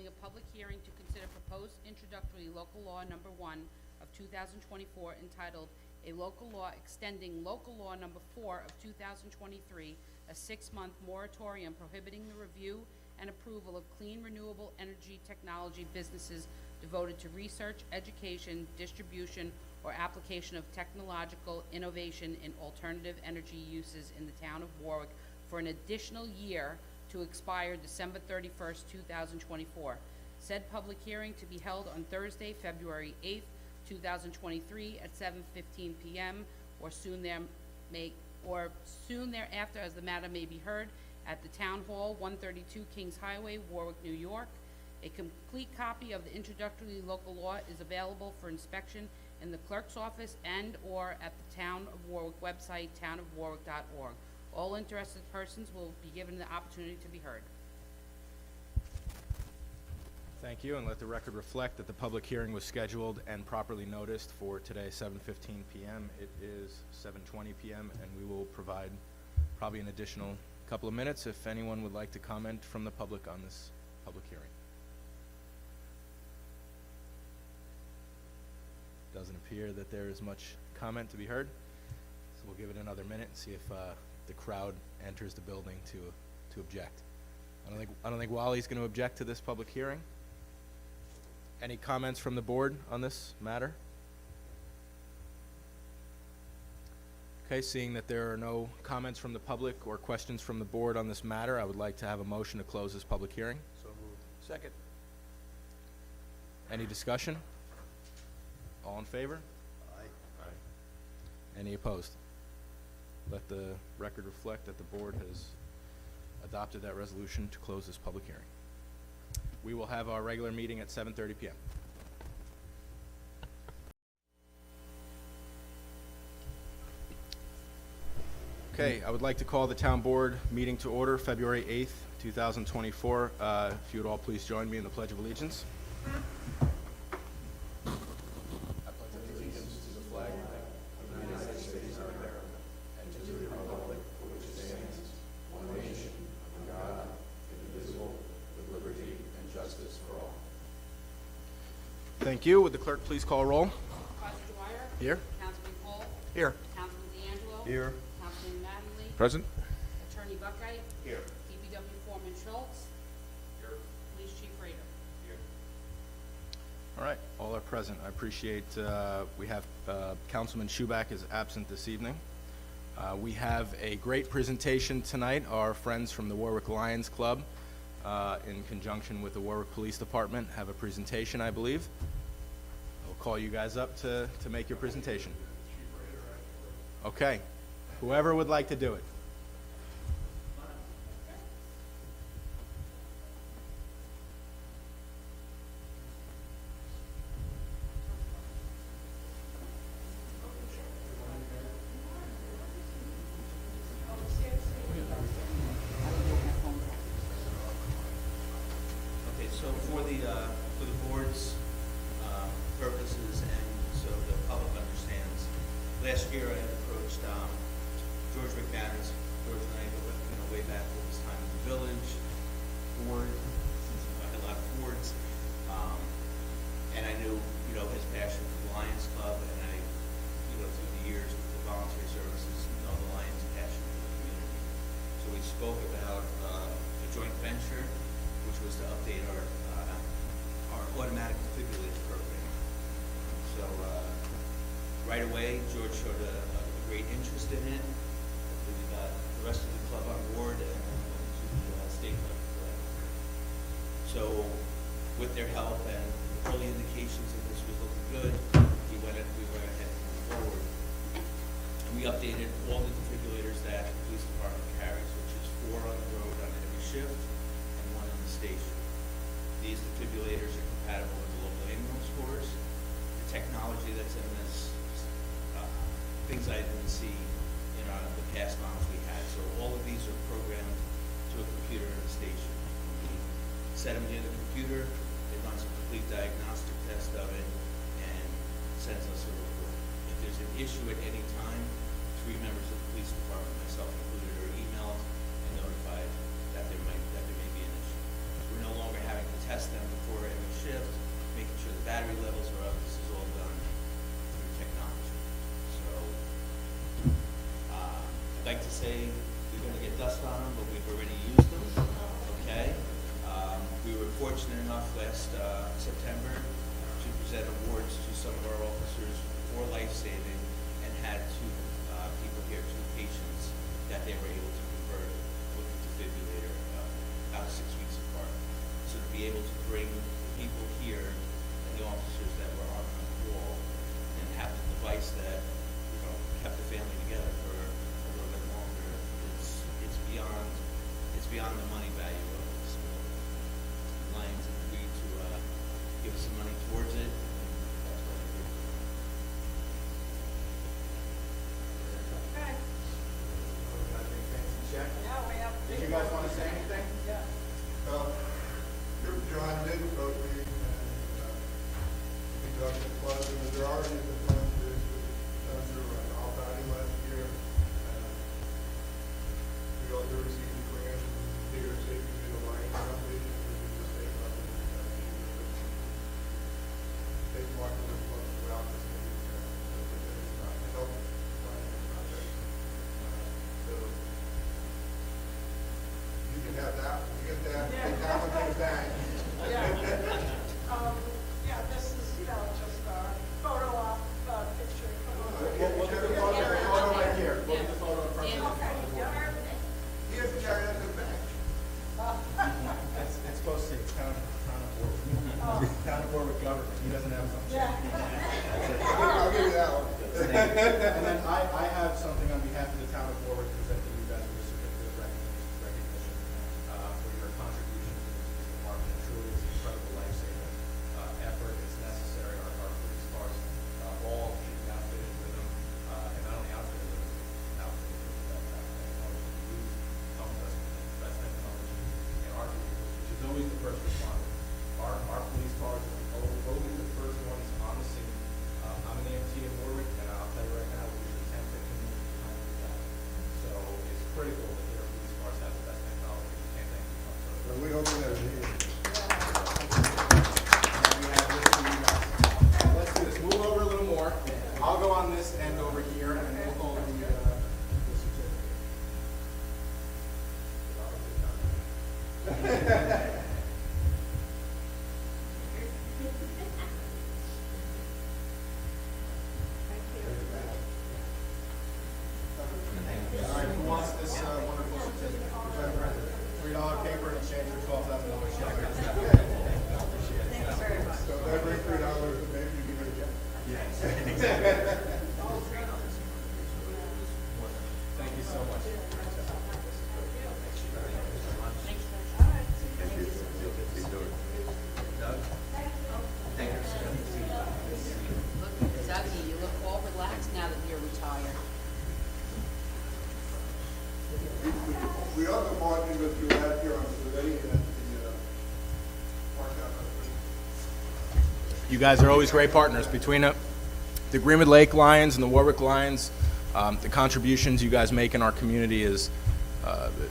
holding a public hearing to consider proposed introductory local law number 1 of 2024 entitled A Local Law Extending Local Law number 4 of 2023, a 6-month moratorium prohibiting the review and approval of clean renewable energy technology businesses devoted to research, education, distribution, or application of technological innovation in alternative energy uses in the town of Warwick for an additional year to expire December 31st, 2024. Said public hearing to be held on Thursday, February 8th, 2023 at 7:15 p.m. or soon thereafter as the matter may be heard at the Town Hall, 132 Kings Highway, Warwick, New York. A complete copy of the introductory local law is available for inspection in the clerk's office and or at the Town of Warwick website, townofwarwick.org. All interested persons will be given the opportunity to be heard. Thank you, and let the record reflect that the public hearing was scheduled and properly noticed for today, 7:15 p.m. It is 7:20 p.m., and we will provide probably an additional couple of minutes if anyone would like to comment from the public on this public hearing. Doesn't appear that there is much comment to be heard, so we'll give it another minute and see if the crowd enters the building to object. I don't think Wally's going to object to this public hearing. Any comments from the board on this matter? Okay, seeing that there are no comments from the public or questions from the board on this matter, I would like to have a motion to close this public hearing. So moved. Second. Any discussion? All in favor? Aye. Any opposed? Let the record reflect that the board has adopted that resolution to close this public hearing. We will have our regular meeting at 7:30 p.m. Okay, I would like to call the town board meeting to order, February 8th, 2024. If you would all please join me in the Pledge of Allegiance. Thank you. Would the clerk please call roll? Councilman Dwyer? Here. Councilman Cole? Here. Councilman D'Angelo? Here. Councilman Mattingly? Present. Attorney Buckeye? Here. DPW Foreman Schultz? Here. Police Chief Rader? Here. All right, all are present. I appreciate, we have Councilman Schuback is absent this evening. We have a great presentation tonight. Our friends from the Warwick Lions Club, in conjunction with the Warwick Police Department, have a presentation, I believe. I'll call you guys up to make your presentation. Okay, whoever would like to do it. So for the board's purposes and so the public understands, last year I had approached George McManus. George and I go way back all this time in the village, Ford, since I had a lot of Fords, and I knew his passion for the Lions Club, and I through the years with the volunteer services know the Lions' passion for the community. So we spoke about a joint venture, which was to update our automatic defibrillator program. So right away, George showed a great interest in it. We got the rest of the club on board and went to the state level for that. So with their help and early indications that this was looking good, we went ahead and moved forward. And we updated all the defibrillators that the police department carries, which is 4 on the road on every shift and 1 in the station. These defibrillators are compatible with the local ambulance corps. The technology that's in this, things I didn't see in the past models we had. So all of these are programmed to a computer in the station. We set them near the computer, it runs a complete diagnostic test of it, and sends us a report. If there's an issue at any time, 3 members of the police department, myself included, are emailed and notified that there may be an issue. So we're no longer having to test them before every shift, making sure the battery levels are up. This is all done through technology. So, I'd like to say we're gonna get dust on them, but we've already used them, okay? We were fortunate enough last September to present awards to some of our officers for life-saving, and had two people here, two patients, that they were able to convert with a defibrillator about 6 weeks apart. So to be able to bring the people here and the officers that were on call and have the device that, you know, kept the family together for a little bit longer, it's beyond the money value of this. Lions agreed to give us some money towards it. That's what I did. Okay. Check. Now we have. Did you guys want to say anything? Yeah. John did vote me, and we got the funds, the majority of the funds is done through Al County last year. We also received a grant from Peter Safety to the Lions Foundation, which is the state level. They market the funds throughout the state, to help fund the project. So you can have that, you get that, take that one to the bank. Yeah. Yeah, this is, you know, just a photo op, picture. We'll do the photo right here. We'll do the photo in front of you. Okay, yeah. He has to carry that to the bank. It's supposed to say town of Warwick. Town of Warwick government. He doesn't have something. Yeah. I'll give you that one. And then I have something on behalf of the town of Warwick presenting you guys with a certificate of recognition for your contribution to the police department. It truly is an incredible life-saving effort. It's necessary. Our police cars all should be outfitted with them, and not only outfitted with them, outfitted with that technology we use comes us with the best technology in our vehicles, which is always the first responder. Our police cars are always the first ones on the scene. I'm an EMT in Warwick, and I'll tell you right now, we're usually 10, 15 minutes behind the guy. So it's critical that their police cars have the best technology. We can't thank you enough. So So we hope that it is. and we have this for you guys. Let's do this. Move over a little more. I'll go on this end over here, and we'll hold the certificate. All right, who wants this wonderful certificate? $3 paper in exchange for $12,000 check. So if they bring $3, maybe you can get a check. Thank you so much. Look, Dougie, you look all relaxed now that you're retired. We also want you to have here on today at the park out on the You guys are always great partners between the Greenwood Lake Lions and the Warwick Lions. The contributions you guys make in our community is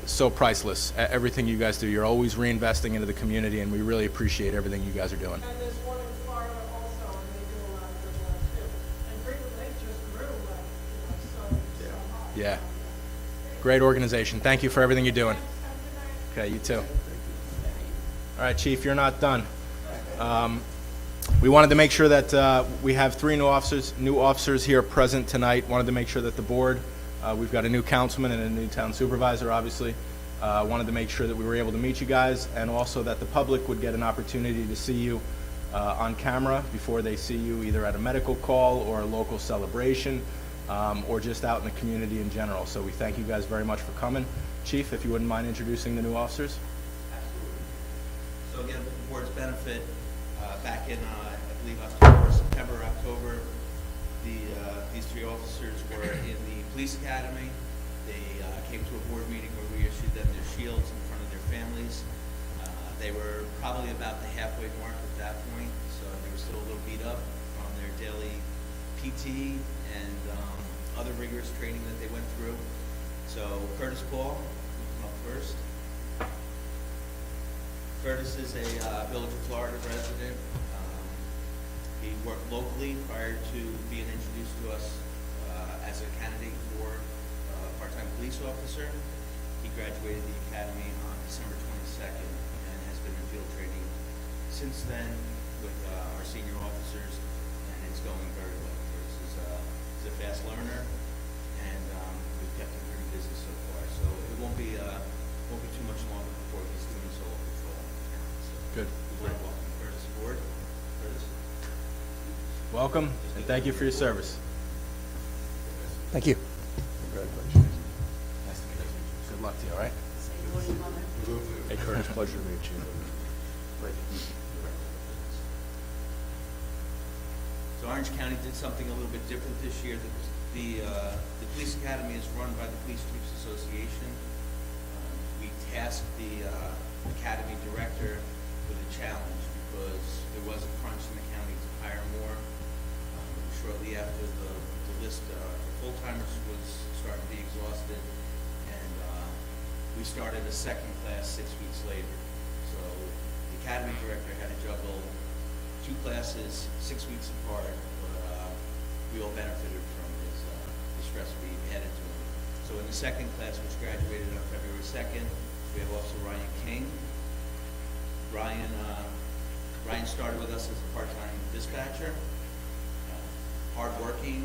so priceless. Everything you guys do, you're always reinvesting into the community, and we really appreciate everything you guys are doing. And there's one in Florida also, and they do a lot of good work too. And Greenwood Lake just grew, like, you know, so much. Yeah. Great organization. Thank you for everything you're doing. Have a good night. Okay, you too. All right, Chief, you're not done. We wanted to make sure that we have 3 new officers here present tonight. Wanted to make sure that the board, we've got a new councilman and a new town supervisor, obviously. Wanted to make sure that we were able to meet you guys, and also that the public would get an opportunity to see you on camera before they see you either at a medical call or a local celebration, or just out in the community in general. So we thank you guys very much for coming. Chief, if you wouldn't mind introducing the new officers. Absolutely. So again, for the board's benefit, back in, I believe, September, October, these 3 officers were in the police academy. They came to a board meeting where we issued them their shields in front of their families. They were probably about the halfway mark at that point, so they were still a little beat up from their daily PT and other rigorous training that they went through. So Curtis Paul, you come up first. Curtis is a Village of Florida resident. He worked locally prior to being introduced to us as a candidate for part-time police officer. He graduated the academy on December 22nd and has been in field training since then with our senior officers, and it's going very well. Curtis is a fast learner, and we've kept him pretty busy so far. So it won't be too much longer before he's doing solo patrol in town. So Good. we'd like to welcome Curtis aboard. Curtis? Welcome, and thank you for your service. Thank you. Congratulations. Nice to meet you. Good luck to you, all right? Hey, Curtis, pleasure to meet you. So Orange County did something a little bit different this year. The police academy is run by the Police Chiefs Association. We tasked the academy director with a challenge because there was a crunch in the county to hire more. Shortly after the list for full-timers was starting to be exhausted, and we started a second class 6 weeks later. So the academy director had to juggle 2 classes 6 weeks apart, but we all benefited from the stress we added to him. So in the second class, which graduated on February 2nd, we have Officer Ryan King. Ryan started with us as a part-time dispatcher. Hardworking,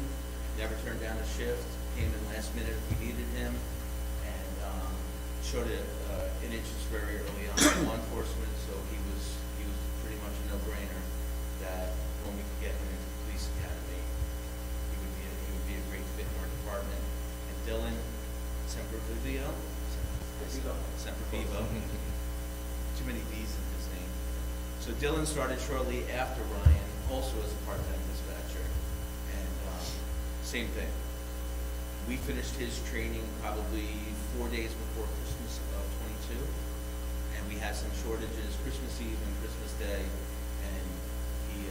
never turned down a shift, came in last minute if we needed him, and showed an interest very early on in law enforcement, so he was pretty much a no-brainer that when we could get him into the police academy, he would be a great fit in our department. And Dylan Sempervivo, too many V's in his name. So Dylan started shortly after Ryan, also as a part-time dispatcher. Same thing. We finished his training probably 4 days before Christmas of '22, and we had some shortages Christmas Eve and Christmas Day, and he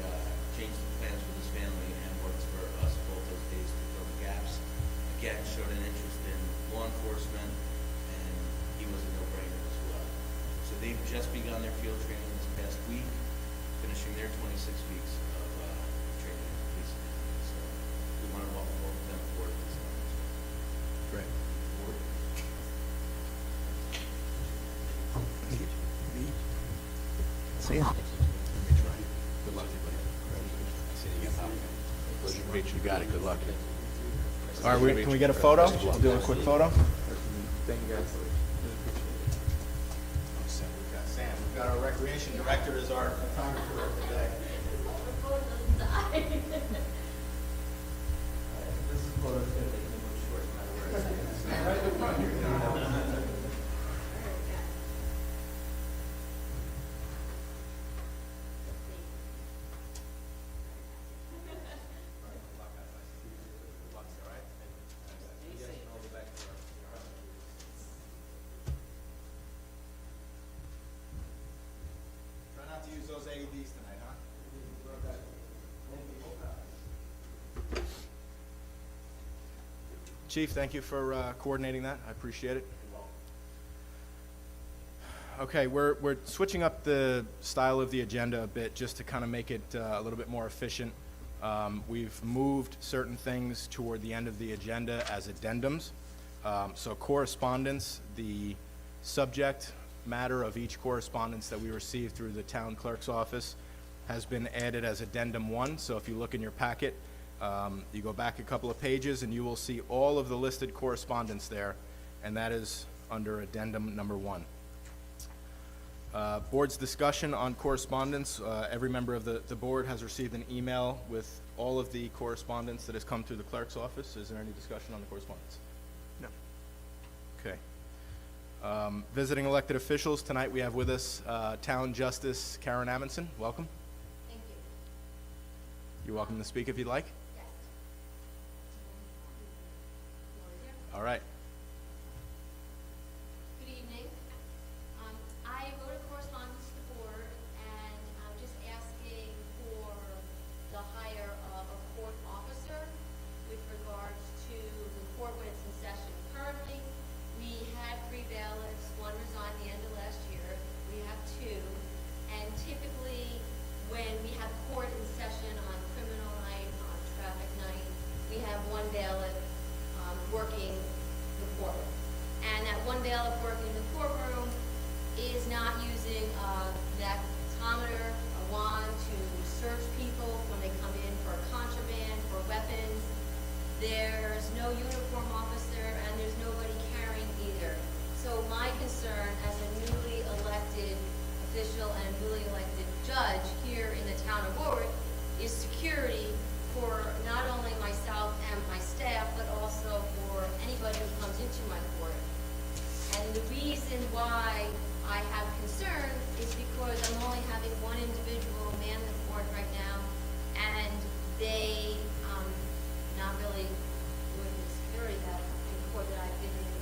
changed the plans with his family and worked for us both those days to fill the gaps. Again, showed an interest in law enforcement, and he was a no-brainer as well. So they've just begun their field training this past week, finishing their 26 weeks of training in the police academy. So we want to welcome both of them aboard this one as well. Great. See ya. Good luck to you, buddy. See you again, pal. Pleasure to meet you. You got it. Good luck. All right, can we get a photo? We'll do a quick photo. Thank you, guys. Sam, we've got our recreation director as our photographer today. This is photo going to take a little short, no matter where it's at. Right in the front here. Try not to use those AEDs tonight, huh? Chief, thank you for coordinating that. I appreciate it. Okay, we're switching up the style of the agenda a bit just to kind of make it a little bit more efficient. We've moved certain things toward the end of the agenda as addendums. So correspondence, the subject matter of each correspondence that we received through the town clerk's office has been added as addendum 1. So if you look in your packet, you go back a couple of pages and you will see all of the listed correspondence there, and that is under addendum number 1. Board's discussion on correspondence. Every member of the board has received an email with all of the correspondence that has come through the clerk's office. Is there any discussion on the correspondence? No. Okay. Visiting elected officials. Tonight we have with us Town Justice Karen Amundson. Welcome. Thank you. You're welcome to speak if you'd like. Yes. All right. Good evening. I wrote a correspondence to the board, and I'm just asking for the hire of a court officer with regards to the court when it's in session. Currently, we had 3 bailiffs. 1 resigned the end of last year. We have 2. working in the courtroom is not using a magnetometer, a wand to search people when they come in for contraband, for weapons. There's no uniform officer and there's nobody carrying either. So my concern as a newly elected official and a newly elected judge here in the town of Warwick is security for not only myself and my staff, but also for anybody who comes into my court. And the reason why I have concern is because I'm only having one individual man the court right now, and they, not really doing the security that in court that I've been in,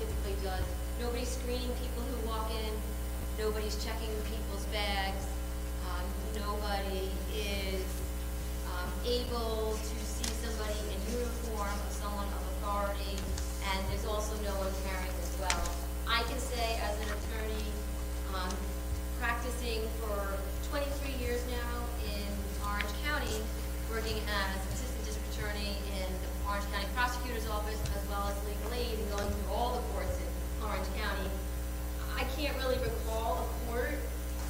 typically does. Nobody's screening people who walk in, nobody's checking people's bags, nobody is able to see somebody in uniform or someone of authority, and there's also no one carrying as well. I can say as an attorney, practicing for 23 years now in Orange County, working as assistant district attorney in the Orange County Prosecutor's Office, as well as legal aid, and going through all the courts in Orange County, I can't really recall a court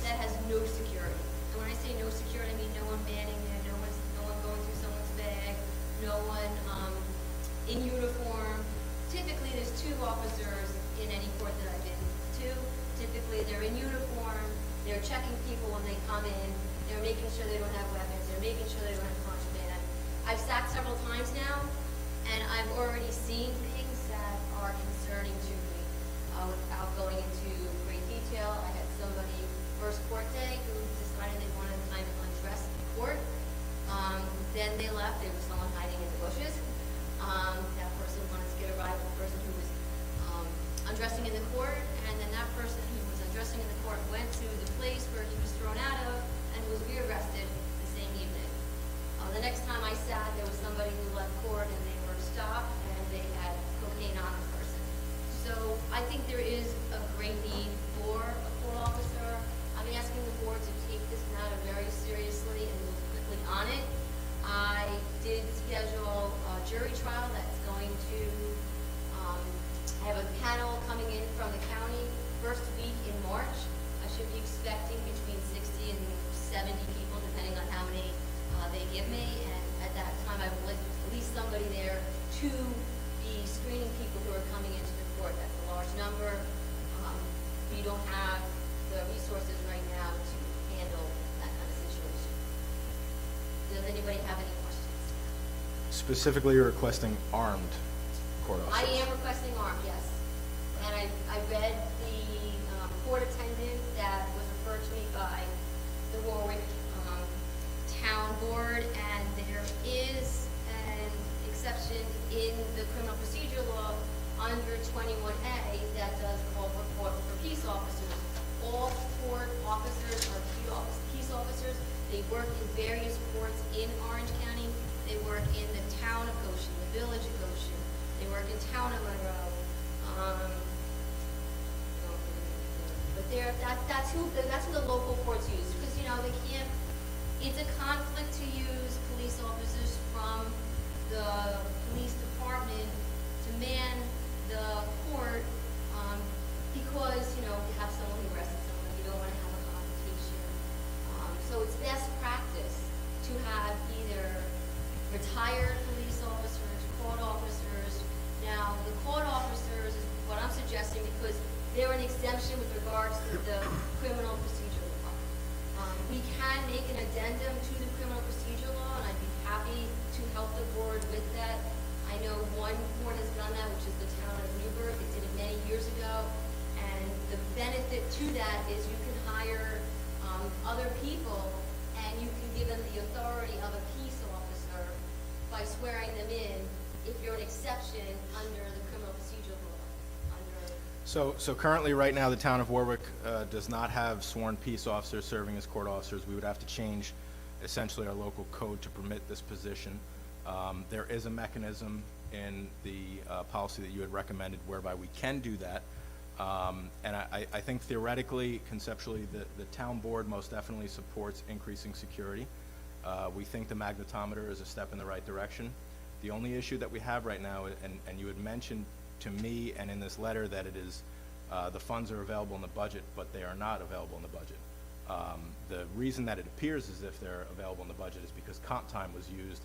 that has no security. And when I say no security, I mean no one manning there, no one going through someone's bag, no one in uniform. Typically, there's 2 officers in any court that I've been to. Typically, they're in uniform, they're checking people when they come in, they're making sure they don't have weapons, they're making sure they don't have contraband. I've sat several times now, and I've already seen things that are concerning to me. Without going into great detail, I had somebody first court day who decided they wanted to kind of undress the court. Then they left, there was someone hiding in the bushes. That person wanted to get a ride with the person who was undressing in the court, and then that person who was undressing in the court went to the place where he was thrown out of and was rearrested the same evening. The next time I sat, there was somebody who left court and they were stopped and they had cocaine on the person. So I think there is a great need for a court officer. I'm asking the board to take this matter very seriously and move quickly on it. I did schedule a jury trial that's going to have a panel coming in from the county first week in March. I should be expecting between 60 and 70 people, depending on how many they give me. And at that time, I would like at least somebody there to be screening people who are coming into the court. That's a large number. We don't have the resources right now to handle that kind of situation. Does anybody have any questions? Specifically, you're requesting armed court I officers. am requesting armed, yes. And I read the court attendant that was referred to me by the Warwick Town Board, and there is an exception in the criminal procedure law under 21A that does call for peace officers. All court officers are peace officers. They work in various courts in Orange County. They work in the town of Goshen, the village of Goshen. They work in town of Monroe. But that's who the local courts use, because they can't. It's a conflict to use police officers from the police department to man the court, because you have someone who arrested someone. You don't want to have a confrontation. So it's best practice to have either retired police officers, court officers. Now, the court officers is what I'm suggesting because they're an exemption with regards to the criminal procedure law. We can make an addendum to the criminal procedure law, and I'd be happy to help the board with that. I know one court has done that, which is the town of Newburgh. It did it many years ago, and the benefit to that is you can hire other people, and you can give them the authority of a peace officer by swearing them in if you're an exception under the criminal procedure law. So currently, right now, the town of Warwick does not have sworn peace officers serving as court officers. We would have to change essentially our local code to permit this position. There is a mechanism in the policy that you had recommended whereby we can do that. And I think theoretically, conceptually, the town board most definitely supports increasing security. We think the magnetometer is a step in the right direction. The only issue that we have right now, and you had mentioned to me and in this letter that it is The funds are available in the budget, but they are not available in the budget. The reason that it appears as if they're available in the budget is because comp time was used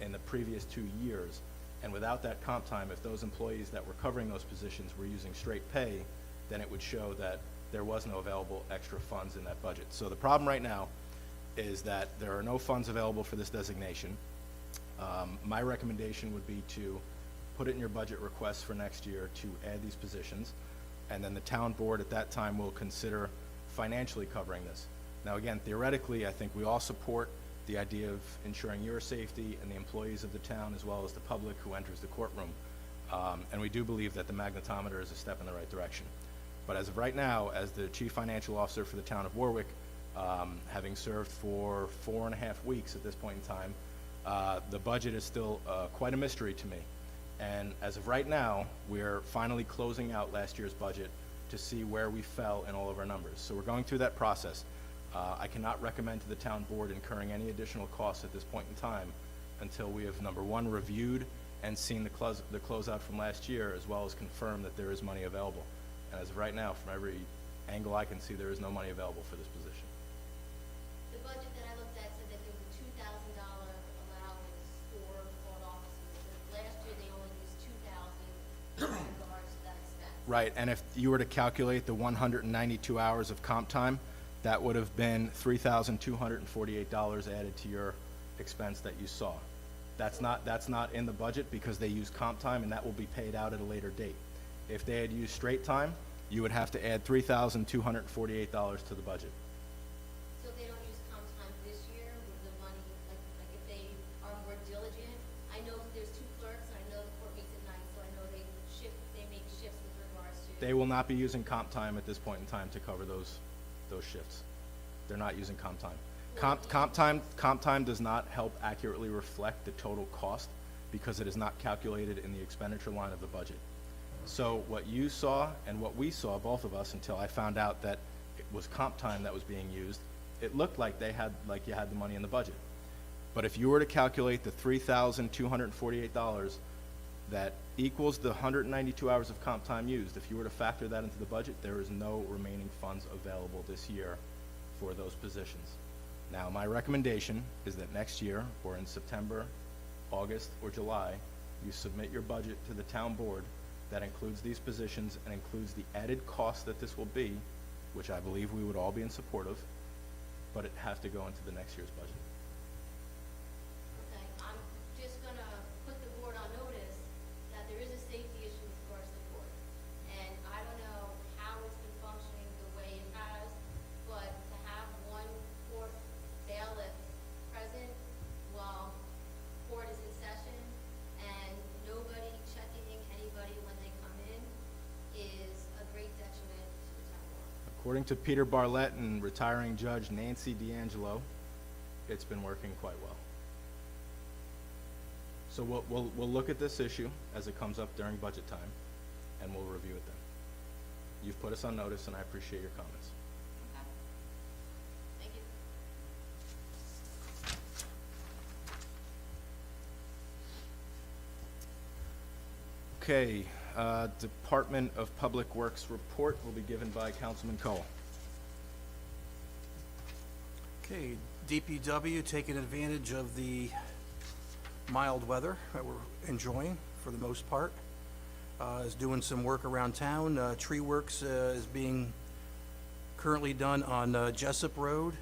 in the previous 2 years. And without that comp time, if those employees that were covering those positions were using straight pay, then it would show that there was no available extra funds in that budget. So the problem right now is that there are no funds available for this designation. My recommendation would be to put it in your budget request for next year to add these positions, and then the town board at that time will consider financially covering this. Now again, theoretically, I think we all support the idea of ensuring your safety and the employees of the town as well as the public who enters the courtroom. And we do believe that the magnetometer is a step in the right direction. But as of right now, as the Chief Financial Officer for the town of Warwick, having served for 4.5 weeks at this point in time, the budget is still quite a mystery to me. And as of right now, we're finally closing out last year's budget to see where we fell in all of our numbers. So we're going through that process. I cannot recommend to the town board incurring any additional costs at this point in time until we have, number one, reviewed and seen the closeout from last year, as well as confirmed that there is money available. And as of right now, from every angle I can see, there is no money available for this position. The budget that I looked at said that there was a $2,000 allowance for court officers. And last year, they only used $2,000 in regards to that expense. Right, and if you were to calculate the 192 hours of comp time, that would have been $3,248 added to your expense that you saw. That's not in the budget because they use comp time, and that will be paid out at a later date. If they had used straight time, you would have to add $3,248 to the budget. So if they don't use comp time this year, would the money, like if they are more diligent? I know that there's 2 clerks, and I know the court meets at night, so I know they make shifts with regards to. They will not be using comp time at this point in time to cover those shifts. They're not using comp time. Comp time does not help accurately reflect the total cost because it is not calculated in the expenditure line of the budget. So what you saw and what we saw, both of us, until I found out that it was comp time that was being used, it looked like you had the money in the budget. But if you were to calculate the $3,248 that equals the 192 hours of comp time used, if you were to factor that into the budget, there is no remaining funds available this year for those positions. Now, my recommendation is that next year, or in September, August, or July, you submit your budget to the town board that includes these positions and includes the added cost that this will be, which I believe we would all be in support of, but it has to go into the next year's budget. Okay, I'm just gonna put the board on notice that there is a safety issue with regards to the court. And I don't know how it's been functioning the way it has, but to have one court bailiff present while court is in session and nobody checking in anybody when they come in is a great detriment to the town board. According to Peter Barlett and retiring Judge Nancy D'Angelo, it's been working quite well. So we'll look at this issue as it comes up during budget time, and we'll review it then. You've put us on notice, and I appreciate your comments. Okay. Thank you. Okay, Department of Public Works report will be given by Councilman Cole. Okay, DPW taking advantage of the mild weather that we're enjoying for the most part. Is doing some work around town. Tree works is being currently done on Jessup Road,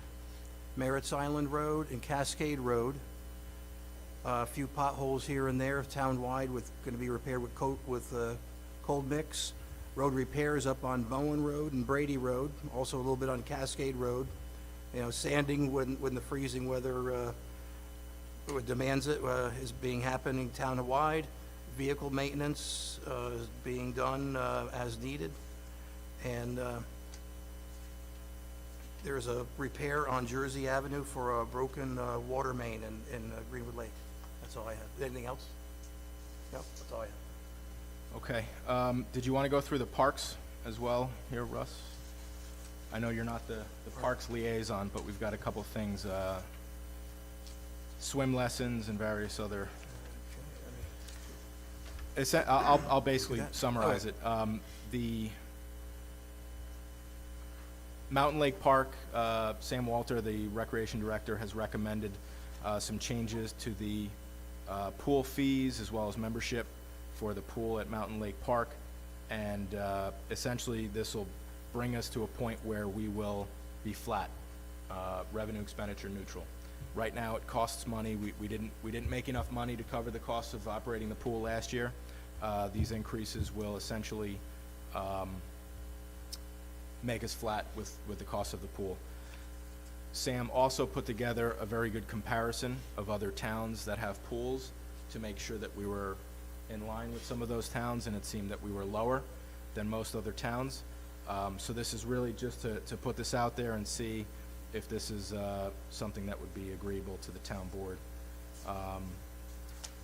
Merritt's Island Road, and Cascade Road. A few potholes here and there town-wide going to be repaired with cold mix. Road repairs up on Bowen Road and Brady Road, also a little bit on Cascade Road. You know, sanding when the freezing weather demands it is being happening town-wide. Vehicle maintenance is being done as needed. And there's a repair on Jersey Avenue for a broken water main in Greenwood Lake. That's all I have. Anything else? Yep, that's all I have. Okay, did you want to go through the parks as well here, Russ? I know you're not the parks liaison, but we've got a couple things, swim lessons and various other. I'll basically summarize it. The Mountain Lake Park, Sam Walter, the recreation director, has recommended some changes to the pool fees as well as membership for the pool at Mountain Lake Park. And essentially, this will bring us to a point where we will be flat, revenue expenditure neutral. Right now, it costs money. We didn't make enough money to cover the cost of operating the pool last year. These increases will essentially make us flat with the cost of the pool. Sam also put together a very good comparison of other towns that have pools to make sure that we were in line with some of those towns, and it seemed that we were lower than most other towns. So this is really just to put this out there and see if this is something that would be agreeable to the town board.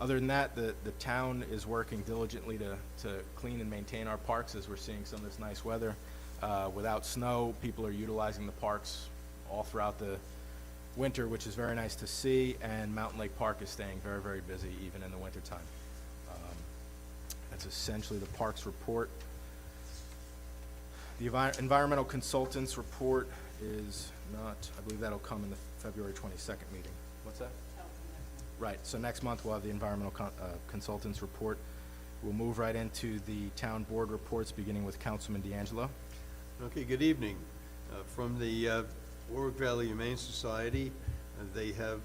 Other than that, the town is working diligently to clean and maintain our parks as we're seeing some of this nice weather. Without snow, people are utilizing the parks all throughout the winter, which is very nice to see, and Mountain Lake Park is staying very, very busy even in the wintertime. That's essentially the parks report. The environmental consultants report is not, I believe that'll come in the February 22nd meeting. What's that? Right, so next month we'll have the environmental consultants report. We'll move right into the town board reports, beginning with Councilman D'Angelo. Okay, good evening. From the Warwick Valley Humane Society, they have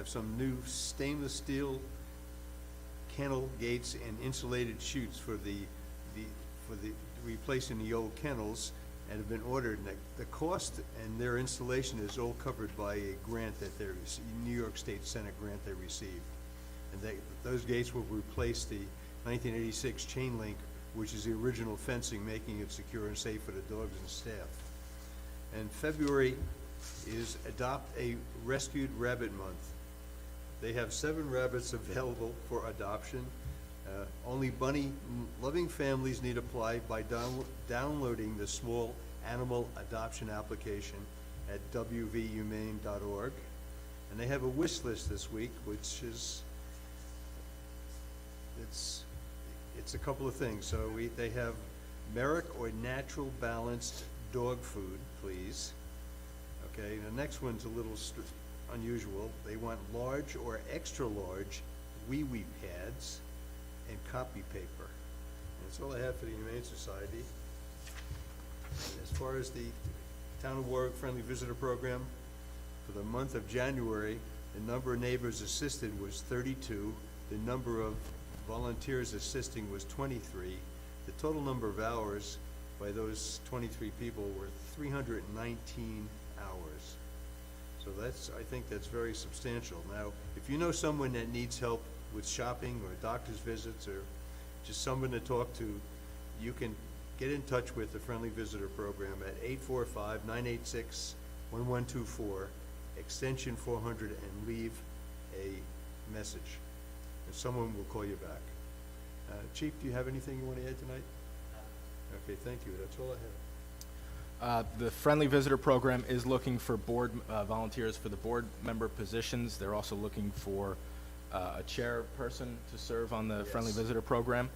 some new stainless steel kennel gates and insulated chutes for the replacing the old kennels, and have been ordered. And the cost and their installation is all covered by a grant that New York State Senate grant they received. And those gates will replace the 1986 chain link, which is the original fencing, making it secure and safe for the dogs and staff. And February is Adopt a Rescued Rabbit Month. They have 7 rabbits available for adoption. Only bunny-loving families need apply by downloading the small animal adoption application at wvhumane.org. And they have a wish list this week, which is, it's a couple of things. So they have Merrick or natural balanced dog food, please. Okay, the next one's a little unusual. They want large or extra large wee-wee pads and copy paper. And that's all I have for the Humane Society. And as far as the Town of Warwick Friendly Visitor Program, for the month of January, the number of neighbors assisted was 32. The number of volunteers assisting was 23. The total number of hours by those 23 people were 319 hours. So I think that's very substantial. Now, if you know someone that needs help with shopping or doctor's visits or just someone to talk to, you can get in touch with the Friendly Visitor Program at 845-986-1124, extension 400, and leave a message, and someone will call you back. Chief, do you have anything you want to add tonight? Okay, thank you. That's all I have. The Friendly Visitor Program is looking for board volunteers for the board member positions. They're also looking for a chairperson to serve on the Friendly Visitor Program.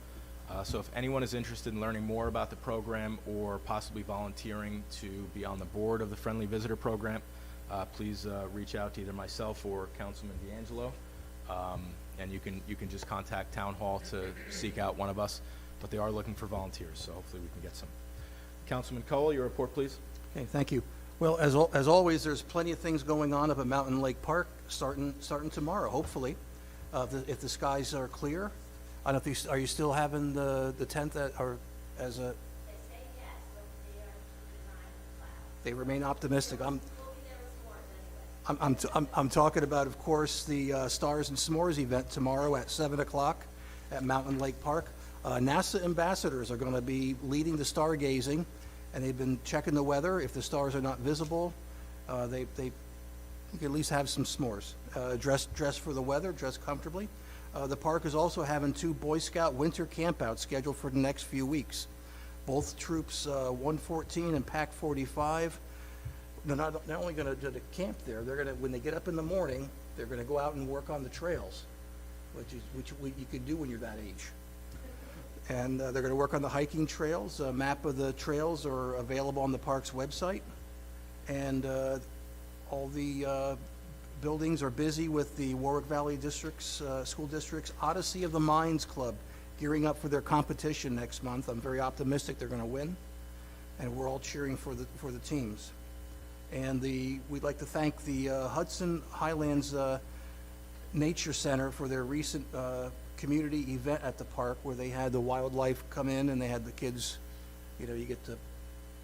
So if anyone is interested in learning more about the program or possibly volunteering to be on the board of the Friendly Visitor Program, please reach out to either myself or Councilman D'Angelo. And you can just contact Town Hall to seek out one of us. But they are looking for volunteers, so hopefully we can get some. Councilman Cole, your report, please. Okay, thank you. Well, as always, there's plenty of things going on up at Mountain Lake Park, starting tomorrow, hopefully, if the skies are clear. I don't know if are you still having the tent as a? They say yes, but they are keeping an eye on the clouds. They remain optimistic. We'll be there with s'mores anyway. I'm talking about, of course, the Stars and S'mores event tomorrow at 7 o'clock at Mountain Lake Park. NASA ambassadors are going to be leading the stargazing, and they've been checking the weather. If the stars are not visible, you can at least have some s'mores. Dress for the weather, dress comfortably. The park is also having 2 Boy Scout winter campouts scheduled for the next few weeks. Both troops, 114 and Pack 45, they're not only going to do the camp there, they're going to, when they get up in the morning, they're going to go out and work on the trails, which you can do when you're that age. And they're going to work on the hiking trails. A map of the trails are available on the park's website. And all the buildings are busy with the Warwick Valley District's, School District's Odyssey of the Mines Club, gearing up for their competition next month. I'm very optimistic they're going to win, and we're all cheering for the teams. And we'd like to thank the Hudson Highlands Nature Center for their recent community event at the park, where they had the wildlife come in and they had the kids, you get to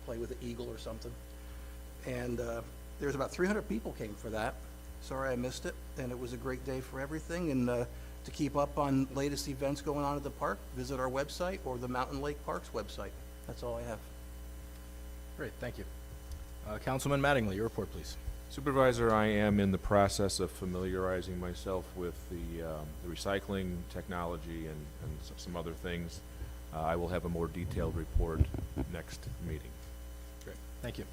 play with an eagle or something. And there's about 300 people came for that. Sorry I missed it, and it was a great day for everything. And to keep up on latest events going on at the park, visit our website or the Mountain Lake Parks website. That's all I have. Great, thank you. Councilman Mattingly, your report, please. Supervisor, I am in the process of familiarizing myself with the recycling technology and some other things. I will have a more detailed report next meeting. Great, thank you.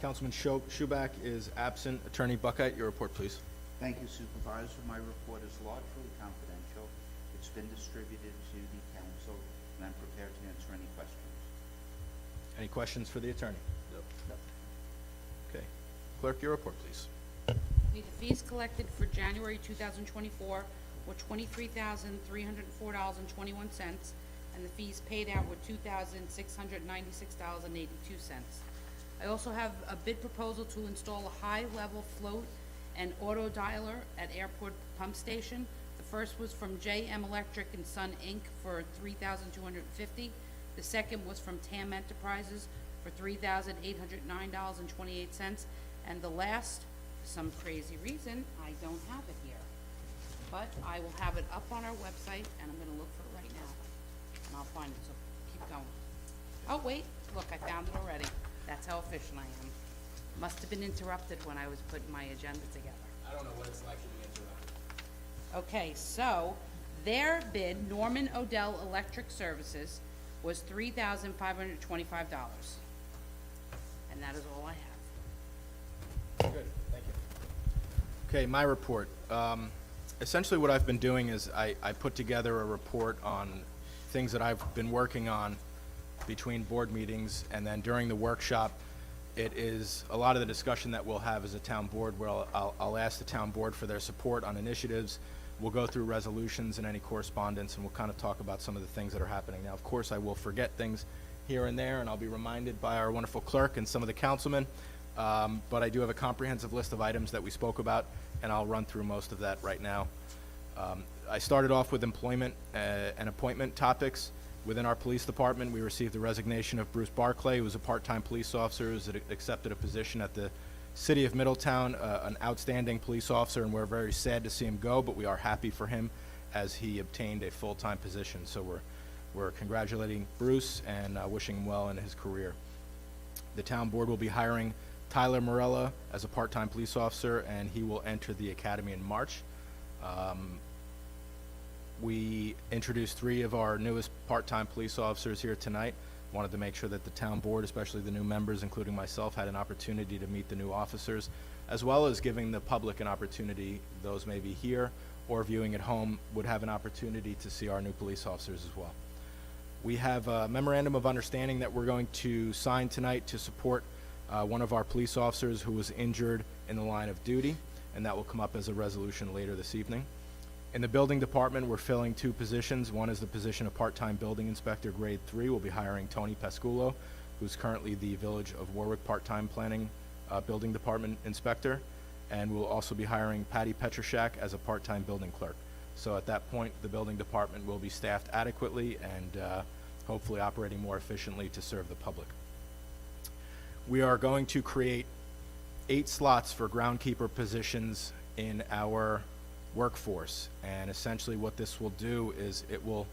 Councilman Schuback is absent. Attorney Buckheit, your report, please. Thank you, Supervisor. My report is largely confidential. It's been distributed to the council, and I'm prepared to answer any questions. Any questions for the attorney? No. Okay. Clerk, your report, please. The fees collected for January 2024 were $23,304.21, and the fees paid out were $2,696.82. I also have a bid proposal to install a high-level float and auto dialer at Airport Pump Station. The first was from JM Electric and Son Inc. for $3,250. The second was from TAM Enterprises for $3,809.28. And the last, for some crazy reason, I don't have it here. But I will have it up on our website, and I'm gonna look for it right now. And I'll find it, so keep going. Oh, wait, look, I found it already. That's how efficient I am. Must have been interrupted when I was putting my agenda together. I don't know what it's like to be interrupted. Okay, so their bid, Norman Odell Electric Services, was $3,525. And that is all I have. Good, thank you. Okay, my report. Essentially what I've been doing is I put together a report on things that I've been working on between board meetings, and then during the workshop, it is a lot of the discussion that we'll have as a town board, where I'll ask the town board for their support on initiatives. We'll go through resolutions and any correspondence, and we'll kind of talk about some of the things that are happening. Now, of course, I will forget things here and there, and I'll be reminded by our wonderful clerk and some of the councilmen, but I do have a comprehensive list of items that we spoke about, and I'll run through most of that right now. I started off with employment and appointment topics. Within our police department, we received the resignation of Bruce Barclay, who was a part-time police officer who's accepted a position at the City of Middletown, an outstanding police officer, and we're very sad to see him go, but we are happy for him as he obtained a full-time position. So we're congratulating Bruce and wishing him well in his career. The town board will be hiring Tyler Morella as a part-time police officer, and he will enter the academy in March. We introduced 3 of our newest part-time police officers here tonight. Wanted to make sure that the town board, especially the new members, including myself, had an opportunity to meet the new officers, as well as giving the public an opportunity, those may be here or viewing at home, would have an opportunity to see our new police officers as well. We have a memorandum of understanding that we're going to sign tonight to support one of our police officers who was injured in the line of duty, and that will come up as a resolution later this evening. In the building department, we're filling 2 positions. One is the position of part-time building inspector, grade 3. We'll be hiring Tony Pasculo, who's currently the Village of Warwick part-time planning building department inspector. And we'll also be hiring Patty Petroshak as a part-time building clerk. So at that point, the building department will be staffed adequately and hopefully operating more efficiently to serve the public. We are going to create 8 slots for groundkeeper positions in our workforce, and essentially what this will do is it will,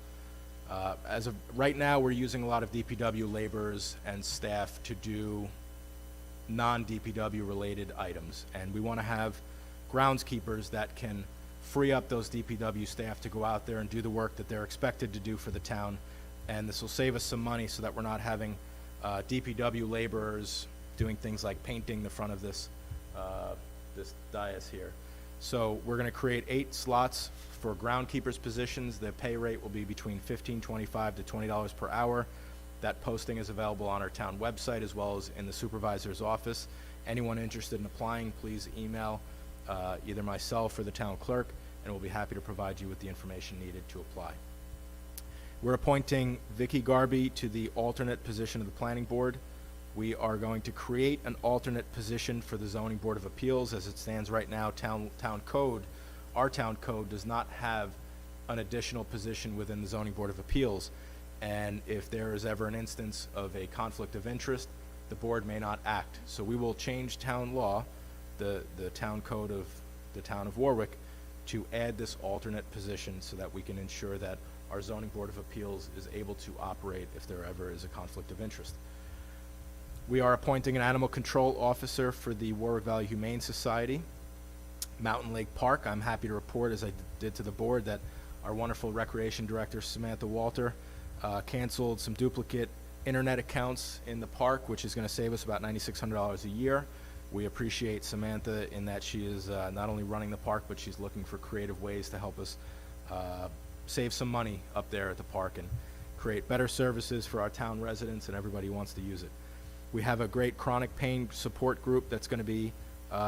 as of right now, we're using a lot of DPW laborers and staff to do non-DPW related items, and we want to have groundskeepers that can free up those DPW staff to go out there and do the work that they're expected to do for the town, and this will save us some money so that we're not having DPW laborers doing things like painting the front of this this dais here. So we're going to create 8 slots for groundkeepers positions. The pay rate will be between $15.25 to $20 per hour. That posting is available on our town website as well as in the supervisor's office. Anyone interested in applying, please email either myself or the town clerk, and we'll be happy to provide you with the information needed to apply. We're appointing Vicky Garby to the alternate position of the planning board. We are going to create an alternate position for the zoning board of appeals. As it stands right now, our town code does not have an additional position within the zoning board of appeals. And if there is ever an instance of a conflict of interest, the board may not act. So we will change town law, the town code of the town of Warwick, to add this alternate position so that we can ensure that our zoning board of appeals is able to operate if there ever is a conflict of interest. We are appointing an animal control officer for the Warwick Valley Humane Society. Mountain Lake Park, I'm happy to report, as I did to the board, that our wonderful recreation director, Samantha Walter, canceled some duplicate internet accounts in the park, which is going to save us about $9,600 a year. We appreciate Samantha in that she is not only running the park, but she's looking for creative ways to help us save some money up there at the park and create better services for our town residents and everybody who wants to use it. We have a great chronic pain support group that's going to be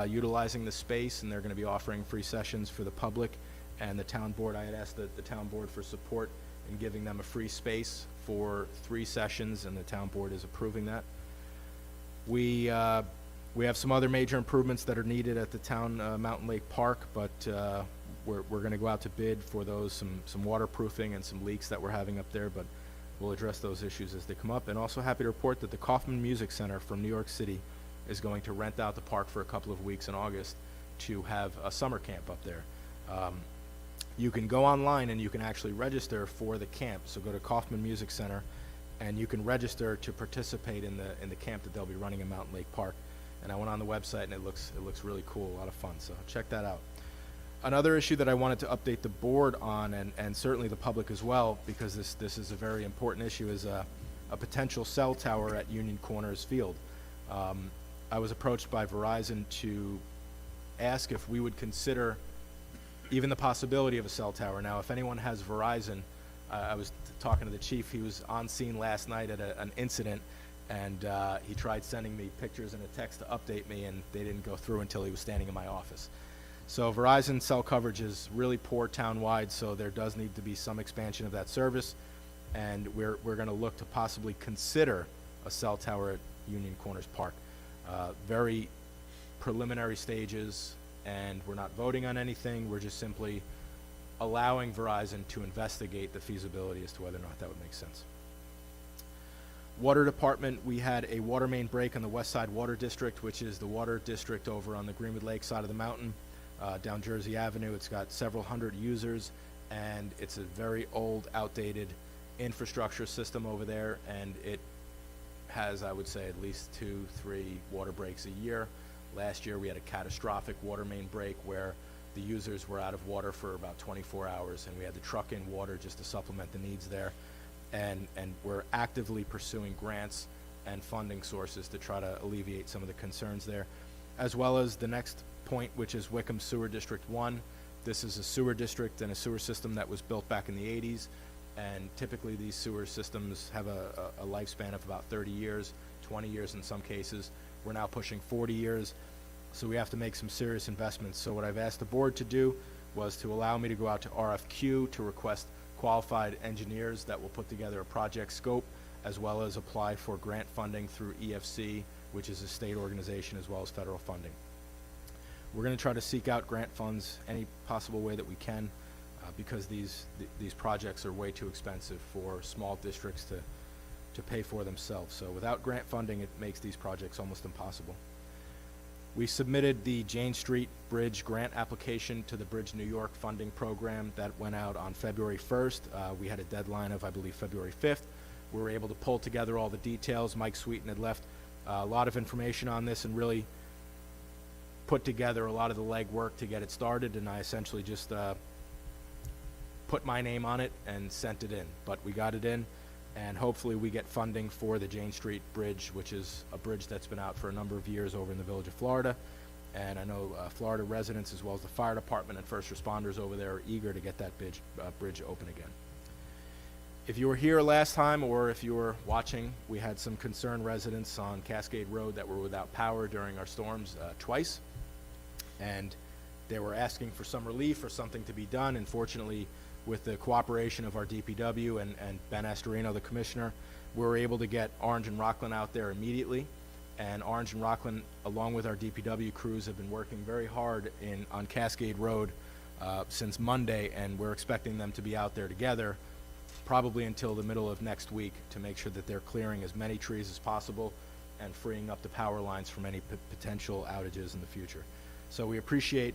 utilizing the space, and they're going to be offering free sessions for the public and the town board. I had asked the town board for support in giving them a free space for 3 sessions, and the town board is approving that. We have some other major improvements that are needed at the town Mountain Lake Park, but we're going to go out to bid for those, some waterproofing and some leaks that we're having up there, but we'll address those issues as they come up. And also happy to report that the Kaufman Music Center from New York City is going to rent out the park for a couple of weeks in August to have a summer camp up there. You can go online and you can actually register for the camp. So go to Kaufman Music Center and you can register to participate in the camp that they'll be running in Mountain Lake Park. And I went on the website and it looks really cool, a lot of fun, so check that out. Another issue that I wanted to update the board on, and certainly the public as well, because this is a very important issue, is a potential cell tower at Union Corners Field. I was approached by Verizon to ask if we would consider even the possibility of a cell tower. Now, if anyone has Verizon, I was talking to the chief. He was on scene last night at an incident, and he tried sending me pictures and a text to update me, and they didn't go through until he was standing in my office. So Verizon cell coverage is really poor town-wide, so there does need to be some expansion of that service, and we're going to look to possibly consider a cell tower at Union Corners Park. Very preliminary stages, and we're not voting on anything. We're just simply allowing Verizon to investigate the feasibility as to whether or not that would make sense. Water department, we had a water main break on the West Side Water District, which is the water district over on the Greenwood Lake side of the mountain, down Jersey Avenue. It's got several hundred users, and it's a very old, outdated infrastructure system over there, and it has, I would say, at least 2-3 water breaks a year. Last year we had a catastrophic water main break where the users were out of water for about 24 hours, and we had to truck in water just to supplement the needs there. And we're actively pursuing grants and funding sources to try to alleviate some of the concerns there, as well as the next point, which is Wickham Sewer District 1. This is a sewer district and a sewer system that was built back in the 80s, and typically these sewer systems have a lifespan of about 30 years, 20 years in some cases. We're now pushing 40 years, so we have to make some serious investments. So what I've asked the board to do was to allow me to go out to RFQ to request qualified engineers that will put together a project scope, as well as apply for grant funding through EFC, which is a state organization, as well as federal funding. We're going to try to seek out grant funds any possible way that we can, because these projects are way too expensive for small districts to pay for themselves. So without grant funding, it makes these projects almost impossible. We submitted the Jane Street Bridge grant application to the Bridge New York funding program. That went out on February 1st. We had a deadline of, I believe, February 5th. We were able to pull together all the details. Mike Sweeten had left a lot of information on this and really put together a lot of the legwork to get it started, and I essentially just put my name on it and sent it in. But we got it in, and hopefully we get funding for the Jane Street Bridge, which is a bridge that's been out for a number of years over in the Village of Florida, and I know Florida residents as well as the fire department and first responders over there are eager to get that bridge open again. If you were here last time, or if you were watching, we had some concerned residents on Cascade Road that were without power during our storms twice, and they were asking for some relief or something to be done. And fortunately, with the cooperation of our DPW and Ben Astorino, the commissioner, we were able to get Orange and Rockland out there immediately. And Orange and Rockland, along with our DPW crews, have been working very hard on Cascade Road since Monday, and we're expecting them to be out there together probably until the middle of next week to make sure that they're clearing as many trees as possible and freeing up the power lines from any potential outages in the future. So we appreciate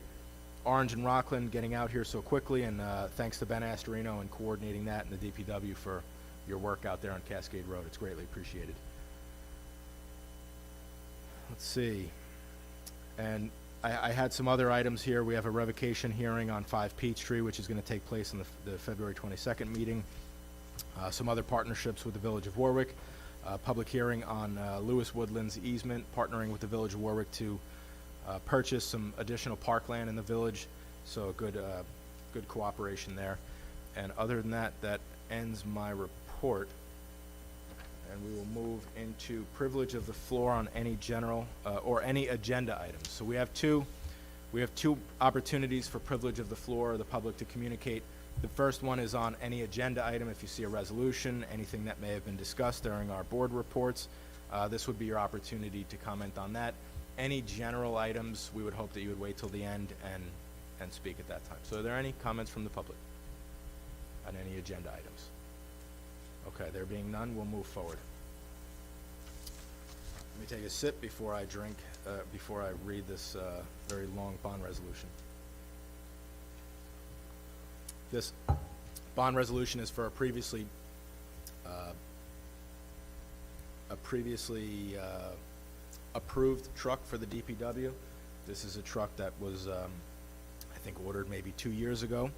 Orange and Rockland getting out here so quickly, and thanks to Ben Astorino and coordinating that and the DPW for your work out there on Cascade Road. It's greatly appreciated. Let's see. And I had some other items here. We have a revocation hearing on 5 Peachtree, which is going to take place in the February 22nd meeting. Some other partnerships with the Village of Warwick. Public hearing on Lewis Woodlands easement, partnering with the Village of Warwick to purchase some additional parkland in the village. So good cooperation there. And other than that, that ends my report. And we will move into privilege of the floor on any general or any agenda items. So we have two opportunities for privilege of the floor of the public to communicate. The first one is on any agenda item. If you see a resolution, anything that may have been discussed during our board reports, this would be your opportunity to comment on that. Any general items, we would hope that you would wait till the end and speak at that time. So are there any comments from the public on any agenda items? Okay, there being none, we'll move forward. Let me take a sip before I drink, before I read this very long bond resolution. This bond resolution is for a previously approved truck for the DPW. This is a truck that was, I think, ordered maybe 2 years ago.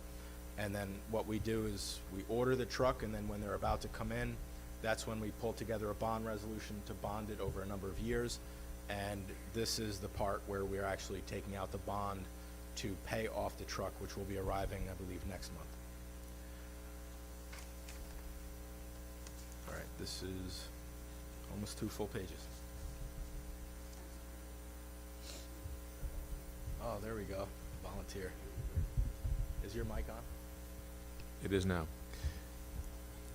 And then what we do is we order the truck, and then when they're about to come in, that's when we pull together a bond resolution to bond it over a number of years. And this is the part where we're actually taking out the bond to pay off the truck, which will be arriving, I believe, next month. All right, this is almost 2 full pages. Oh, there we go. Volunteer. Is your mic on? It is now.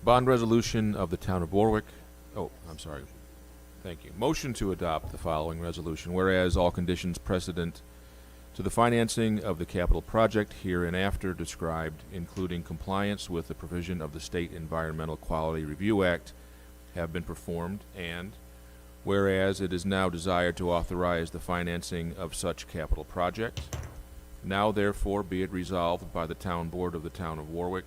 Bond resolution of the Town of Warwick. Oh, I'm sorry. Thank you. Motion to adopt the following resolution. Whereas all conditions precedent to the financing of the capital project hereinafter described, including compliance with the provision of the State Environmental Quality Review Act, have been performed, and whereas it is now desired to authorize the financing of such capital project, now therefore be it resolved by the Town Board of the Town of Warwick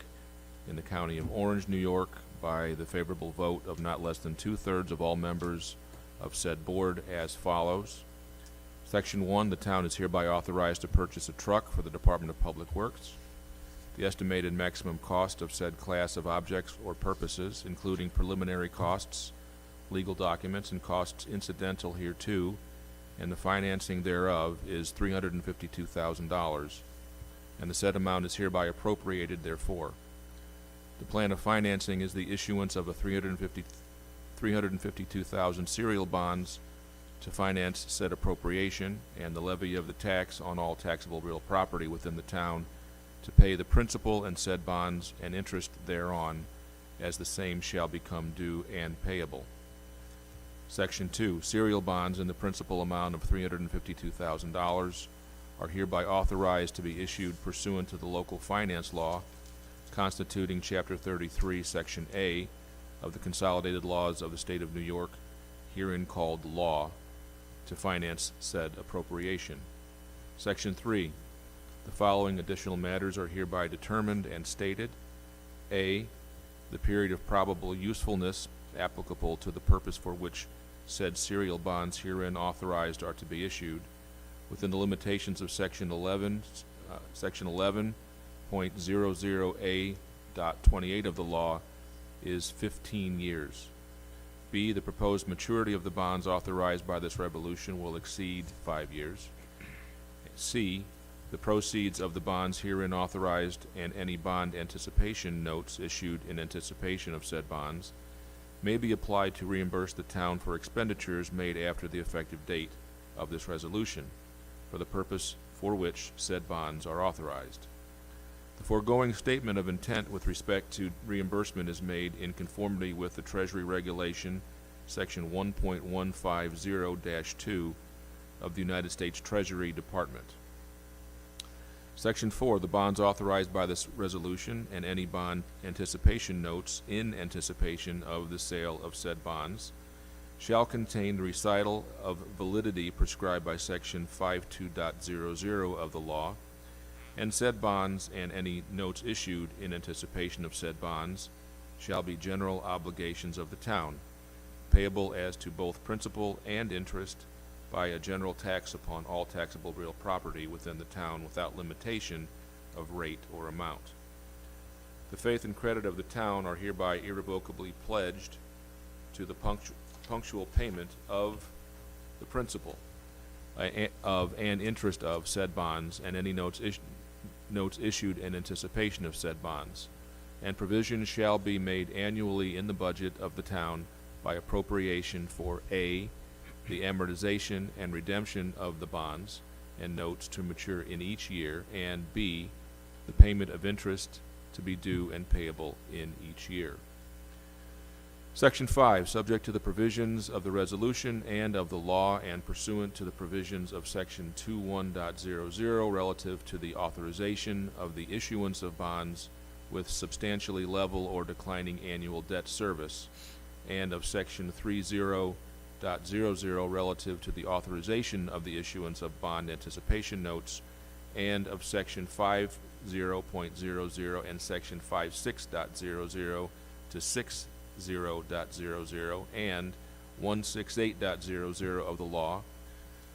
in the County of Orange, New York, by the favorable vote of not less than 2/3 of all members of said board as follows. Section 1, the town is hereby authorized to purchase a truck for the Department of Public Works. The estimated maximum cost of said class of objects or purposes, including preliminary costs, legal documents, and costs incidental hereto, and the financing thereof, is $352,000, and the said amount is hereby appropriated therefore. The plan of financing is the issuance of a $352,000 serial bonds to finance said appropriation, and the levy of the tax on all taxable real property within the town to pay the principal and said bonds and interest thereon, as the same shall become due and payable. Section 2, serial bonds in the principal amount of $352,000 are hereby authorized to be issued pursuant to the local finance law constituting Chapter 33, Section A of the Consolidated Laws of the State of New York, herein called law, to finance said appropriation. Section 3, the following additional matters are hereby determined and stated. A, the period of probable usefulness applicable to the purpose for which said serial bonds herein authorized are to be issued within the limitations of Section 11.00A.28 of the law is 15 years. B, the proposed maturity of the bonds authorized by this resolution will exceed 5 years. C, the proceeds of the bonds herein authorized and any bond anticipation notes issued in anticipation of said bonds may be applied to reimburse the town for expenditures made after the effective date of this resolution, for the purpose for which said bonds are authorized. The foregoing statement of intent with respect to reimbursement is made in conformity with the Treasury Regulation, Section 1.150-2 of the United States Treasury Department. Section 4, the bonds authorized by this resolution and any bond anticipation notes in anticipation of the sale of said bonds shall contain the recital of validity prescribed by Section 52.00 of the law, and said bonds and any notes issued in anticipation of said bonds shall be general obligations of the town, payable as to both principal and interest by a general tax upon all taxable real property within the town without limitation of rate or amount. The faith and credit of the town are hereby irrevocably pledged to the punctual payment of the principal of and interest of said bonds and any notes issued in anticipation of said bonds, and provision shall be made annually in the budget of the town by appropriation for A, the amortization and redemption of the bonds and notes to mature in each year, and B, the payment of interest to be due and payable in each year. Section 5, subject to the provisions of the resolution and of the law and pursuant to the provisions of Section 21.00 relative to the authorization of the issuance of bonds with substantially level or declining annual debt service, and of Section 30.00 relative to the authorization of the issuance of bond anticipation notes, and of Section 50.00 and Section 56.00 to 60.00 and 168.00 of the law,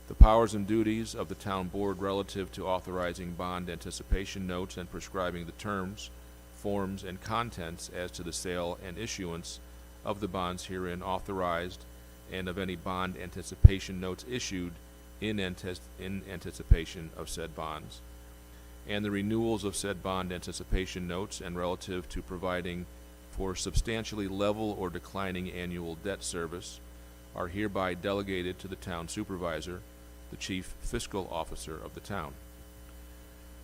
the powers and duties of the town board relative to authorizing bond anticipation notes and prescribing the terms, forms, and contents as to the sale and issuance of the bonds herein authorized, and of any bond anticipation notes issued in anticipation of said bonds, and the renewals of said bond anticipation notes, and relative to providing for substantially level or declining annual debt service, are hereby delegated to the town supervisor, the chief fiscal officer of the town.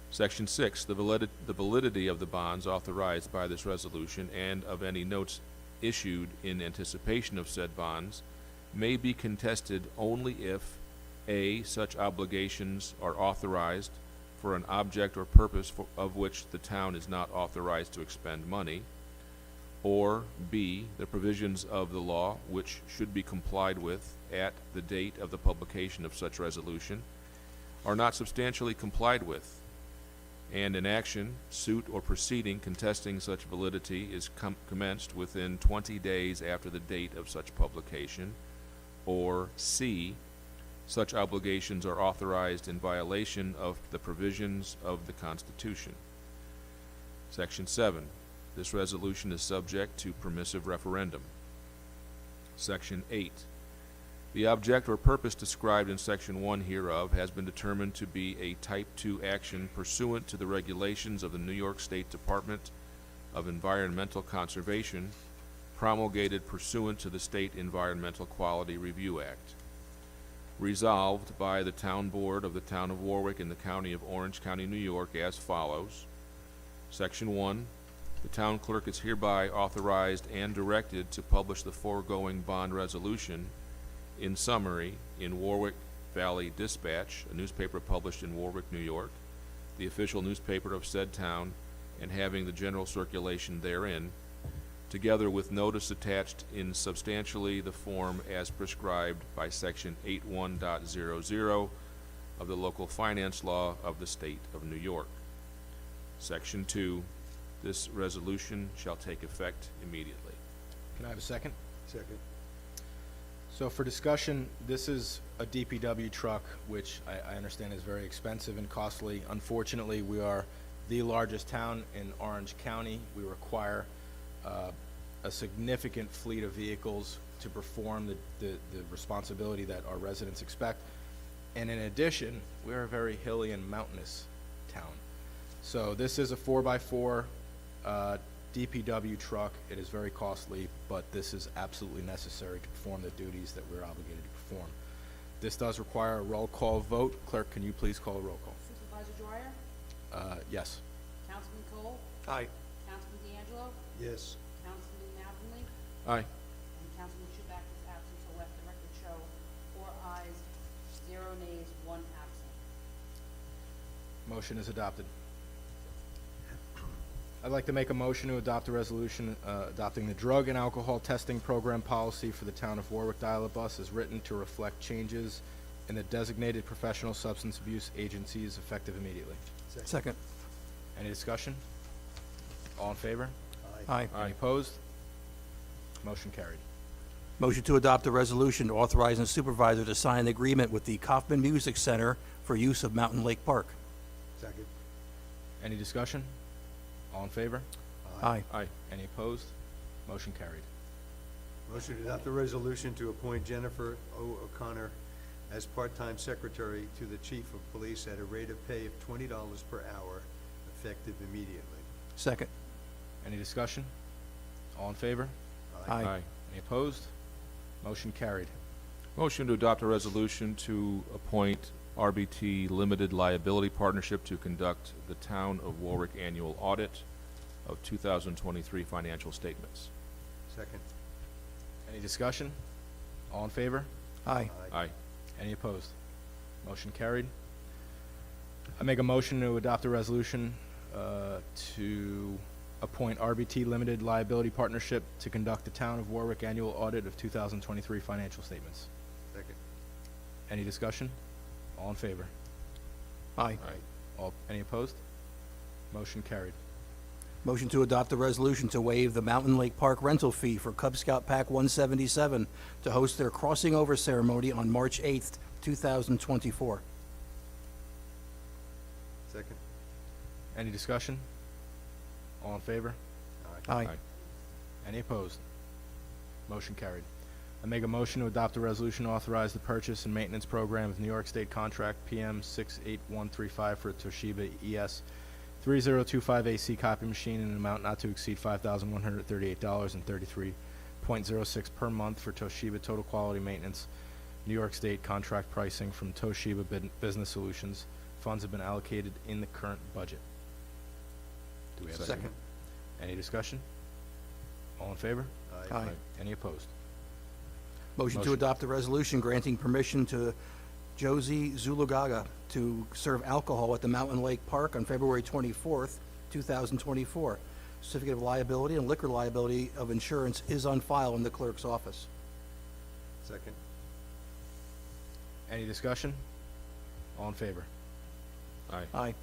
Section 6, the validity of the bonds authorized by this resolution and of any notes issued in anticipation of said bonds may be contested only if A, such obligations are authorized for an object or purpose of which the town is not authorized to expend money, or B, the provisions of the law which should be complied with at the date of the publication of such resolution are not substantially complied with, and an action, suit, or proceeding contesting such validity is commenced within 20 days after the date of such publication, or C, such obligations are authorized in violation of the provisions of the Constitution. Section 7. This resolution is subject to permissive referendum. Section 8. The object or purpose described in Section 1 hereof has been determined to be a Type 2 action pursuant to the regulations of the New York State Department of Environmental Conservation, promulgated pursuant to the State Environmental Quality Review Act. Resolved by the Town Board of the Town of Warwick in the County of Orange County, New York, as follows. Section 1. The town clerk is hereby authorized and directed to publish the foregoing bond resolution in summary in Warwick Valley Dispatch, a newspaper published in Warwick, New York, the official newspaper of said town, and having the general circulation therein, together with notice attached in substantially the form as prescribed by Section 81.00 of the local finance law of the State of New York. Section 2. This resolution shall take effect immediately. Can I have a second? Second. So for discussion, this is a DPW truck, which I understand is very expensive and costly. Unfortunately, we are the largest town in Orange County. We require a significant fleet of vehicles to perform the responsibility that our residents expect. And in addition, we're a very hilly and mountainous town. So this is a 4x4 DPW truck. It is very costly, but this is absolutely necessary to perform the duties that we're obligated to perform. This does require a roll call vote. Clerk, can you please call a roll call? Supervisor Dwyer? Yes. Councilman Cole? Aye. Councilman D'Angelo? Yes. Councilman Mattingly? Aye. And Councilman Shuback is absent, so let the record show 4 ayes, 0 nays, 1 absent. Motion is adopted. I'd like to make a motion to adopt a resolution adopting the drug and alcohol testing program policy for the town of Warwick Dial-A-Bus as written to reflect changes in the designated professional substance abuse agencies effective immediately. Second. Any discussion? All in favor? Aye. Any opposed? Motion carried. Motion to adopt a resolution authorizing the supervisor to sign an agreement with the Kaufman Music Center for use of Mountain Lake Park. Second. Any discussion? All in favor? Aye. Aye. Any opposed? Motion carried. Motion to adopt a resolution to appoint Jennifer O. O'Connor as part-time secretary to the chief of police at a rate of pay of $20 per hour, effective immediately. Second. Any discussion? All in favor? Aye. Any opposed? Motion carried. Motion to adopt a resolution to appoint RBT Limited Liability Partnership to conduct the Town of Warwick Annual Audit of 2023 financial statements. Second. Any discussion? All in favor? Aye. Aye. Any opposed? Motion carried. I make a motion to adopt a resolution to appoint RBT Limited Liability Partnership to conduct the Town of Warwick Annual Audit of 2023 financial statements. Second. Any discussion? All in favor? Aye. Any opposed? Motion carried. Motion to adopt a resolution to waive the Mountain Lake Park rental fee for Cub Scout Pack 177 to host their crossing over ceremony on March 8th, 2024. Second. Any discussion? All in favor? Aye. Any opposed? Motion carried. I make a motion to adopt a resolution to authorize the purchase and maintenance program of New York State Contract PM 68135 for a Toshiba ES 3025 AC copy machine in an amount not to exceed $5,138.33.06 per month for Toshiba Total Quality Maintenance. New York State contract pricing from Toshiba Business Solutions. Funds have been allocated in the current budget. Do we have a second? Any discussion? All in favor? Aye. Any opposed? Motion to Motion. adopt a resolution granting permission to Josie Zulugaga to serve alcohol at the Mountain Lake Park on February 24th, 2024. Certificate of liability and liquor liability of insurance is on file in the clerk's office. Second. Any discussion? All in favor? Aye. Aye.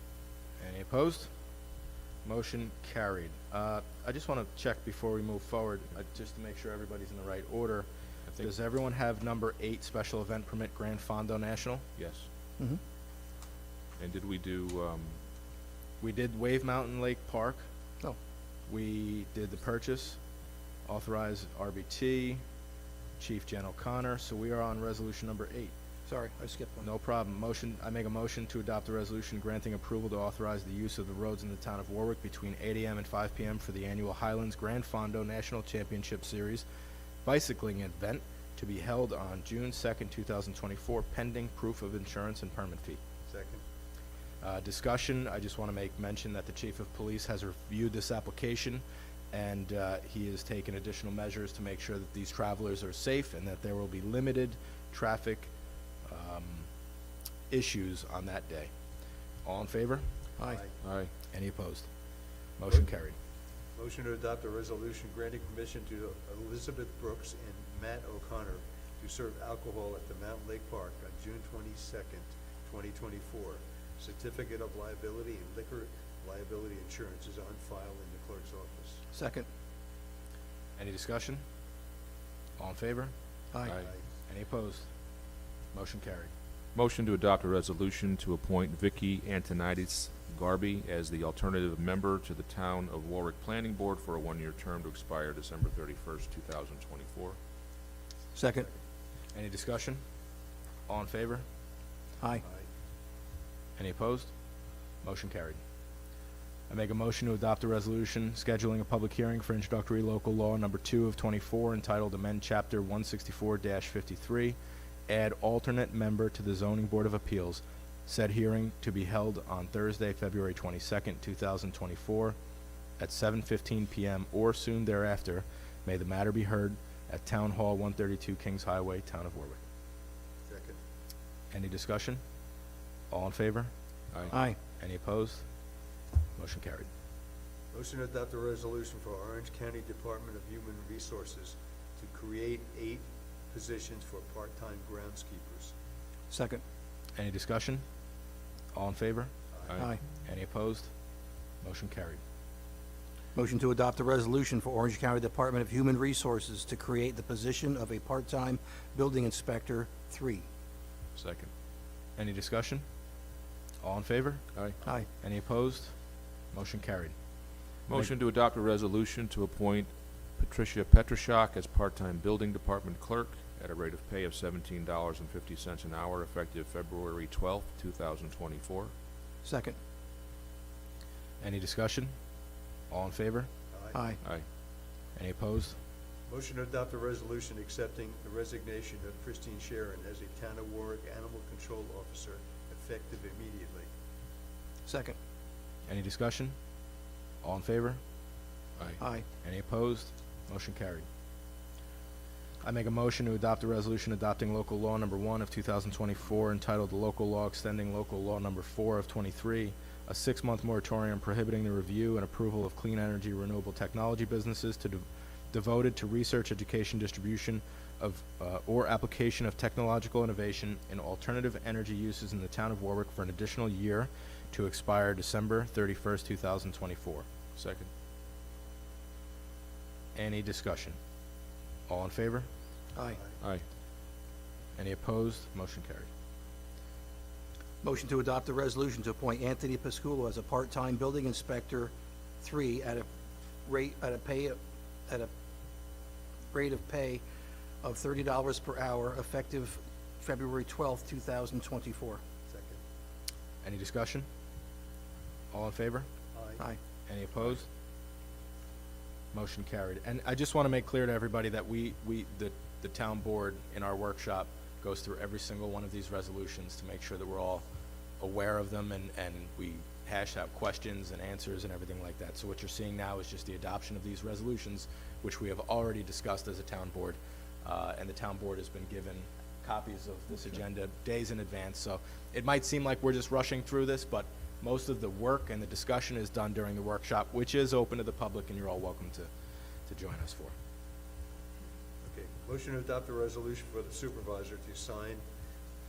Any opposed? Motion carried. I just want to check before we move forward, just to make sure everybody's in the right order. think- Does everyone have number 8 special event permit Grand Fondo National? Yes. Mm-hmm. And did we do, We did Wave Mountain Lake Park. Oh, We did the purchase, authorized RBT, Chief Jen O'Connor, so we are on resolution number 8. sorry, I skipped one. No problem. I make a motion to adopt a resolution granting approval to authorize the use of the roads in the town of Warwick between 8 a.m. and 5 p.m. for the annual Highlands Grand Fondo National Championship Series bicycling event to be held on June 2nd, 2024, pending proof of insurance and permit fee. Second. Discussion, I just want to make mention that the chief of police has reviewed this application, and he has taken additional measures to make sure that these travelers are safe and that there will be limited traffic issues on that day. All in favor? Aye. aye. Any opposed? Motion carried. Motion to adopt a resolution granting permission to Elizabeth Brooks and Matt O'Connor to serve alcohol at the Mountain Lake Park on June 22nd, 2024. Certificate of liability and liquor liability insurance is on file in the clerk's office. Second. Any discussion? All in favor? Aye. Any opposed? Motion carried. Motion to adopt a resolution to appoint Vicky Antonides Garby as the alternative member to the Town of Warwick Planning Board for a one-year term to expire December 31st, 2024. Second. Any discussion? All in favor? Aye. Any opposed? Motion carried. I make a motion to adopt a resolution scheduling a public hearing for introductory local law number 2 of 24 entitled Amend Chapter 164-53, add alternate member to the Zoning Board of Appeals. Said hearing to be held on Thursday, February 22nd, 2024 at 7:15 p.m. or soon thereafter. May the matter be heard at Town Hall, 132 Kings Highway, Town of Warwick. Second. Any discussion? All in favor? Aye. Any opposed? Motion carried. Motion to adopt a resolution for Orange County Department of Human Resources to create 8 positions for part-time groundskeepers. Second. Any discussion? All in favor? Aye. Any opposed? Motion carried. Motion to adopt a resolution for Orange County Department of Human Resources to create the position of a part-time building inspector 3. Second. Any discussion? All in favor? Aye. Aye. Any opposed? Motion carried. Motion to adopt a resolution to appoint Patricia Petrashak as part-time building department clerk at a rate of pay of $17.50 an hour effective February 12th, 2024. Second. Any discussion? All in favor? Aye. Aye. Any opposed? Motion to adopt a resolution accepting the resignation of Christine Sharon as a Town of Warwick Animal Control Officer effective immediately. Second. Any discussion? All in favor? Aye. Aye. Any opposed? Motion carried. I make a motion to adopt a resolution adopting local law number 1 of 2024 entitled Local Law Extending Local Law number 4 of 23, a 6-month moratorium prohibiting the review and approval of clean energy renewable technology businesses devoted to research, education, distribution of or application of technological innovation in alternative energy uses in the town of Warwick for an additional year to expire December 31st, 2024. Second. Any discussion? All in favor? Aye. Aye. Any opposed? Motion carried. Motion to adopt a resolution to appoint Anthony Pasculo as a part-time building inspector 3 at a rate of pay of $30 per hour effective February 12th, 2024. Second. Any discussion? All in favor? Aye. Any opposed? Motion carried. And I just want to make clear to everybody that the town board in our workshop goes through every single one of these resolutions to make sure that we're all aware of them and we hash out questions and answers and everything like that. So what you're seeing now is just the adoption of these resolutions, which we have already discussed as a town board. And the town board has been given copies of this agenda days in advance. So it might seem like we're just rushing through this, but most of the work and the discussion is done during the workshop, which is open to the public, and you're all welcome to join us for. Okay. Motion to adopt a resolution for the supervisor to sign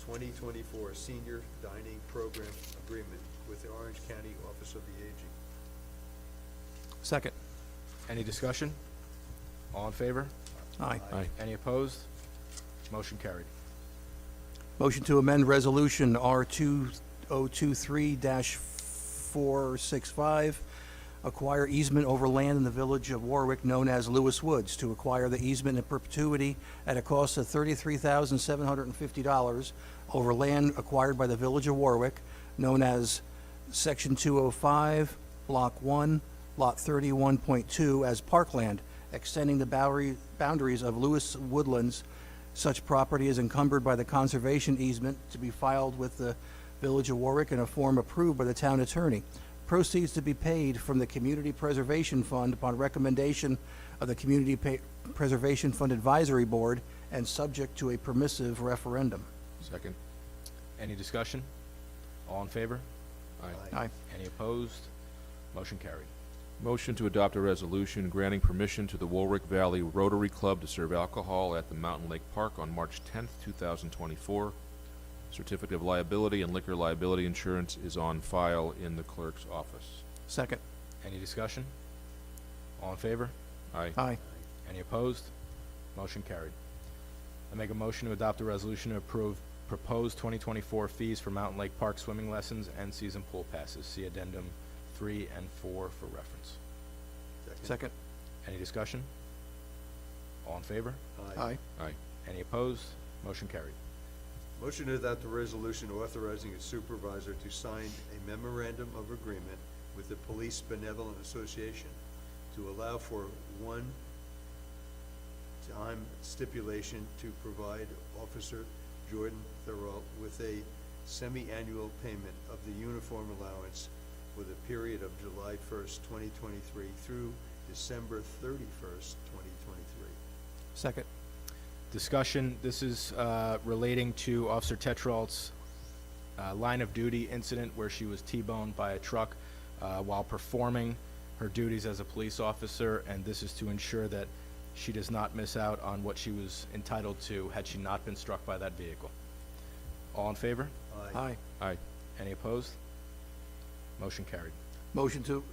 2024 Senior Dining Program Agreement with the Orange County Office of the Aging. Second. Any discussion? All in favor? Aye. Aye. Any opposed? Motion carried. Motion to amend Resolution R2023-465, acquire easement over land in the village of Warwick known as Lewis Woods, to acquire the easement in perpetuity at a cost of $33,750 over land acquired by the village of Warwick known as Section 205, Block 1, Lot 31.2 as parkland, extending the boundaries of Lewis Woodlands. Such property is encumbered by the conservation easement to be filed with the Village of Warwick in a form approved by the town attorney. Proceeds to be paid from the Community Preservation Fund upon recommendation of the Community Preservation Fund Advisory Board and subject to a permissive referendum. Second. Any discussion? All in favor? Aye. Aye. Any opposed? Motion carried. Motion to adopt a resolution granting permission to the Warwick Valley Rotary Club to serve alcohol at the Mountain Lake Park on March 10th, 2024. Certificate of liability and liquor liability insurance is on file in the clerk's office. Second. Any discussion? All in favor? Aye. Aye. Any opposed? Motion carried. I make a motion to adopt a resolution to approve proposed 2024 fees for Mountain Lake Park swimming lessons and season pool passes. See addendum 3 and 4 for reference. Second. Any discussion? All in favor? Aye. Aye. Any opposed? Motion carried. Motion to adopt the resolution authorizing its supervisor to sign a memorandum of agreement with the Police Benevolent Association to allow for one-time stipulation to provide Officer Jordan Thurl with a semi-annual payment of the uniform allowance for the period of July 1st, 2023 through December 31st, 2023. Second. Discussion, this is relating to Officer Tetralt's line of duty incident where she was T-boned by a truck while performing her duties as a police officer, and this is to ensure that she does not miss out on what she was entitled to had she not been struck by that vehicle. All in favor? Aye. Aye. Any opposed? Motion carried. Motion to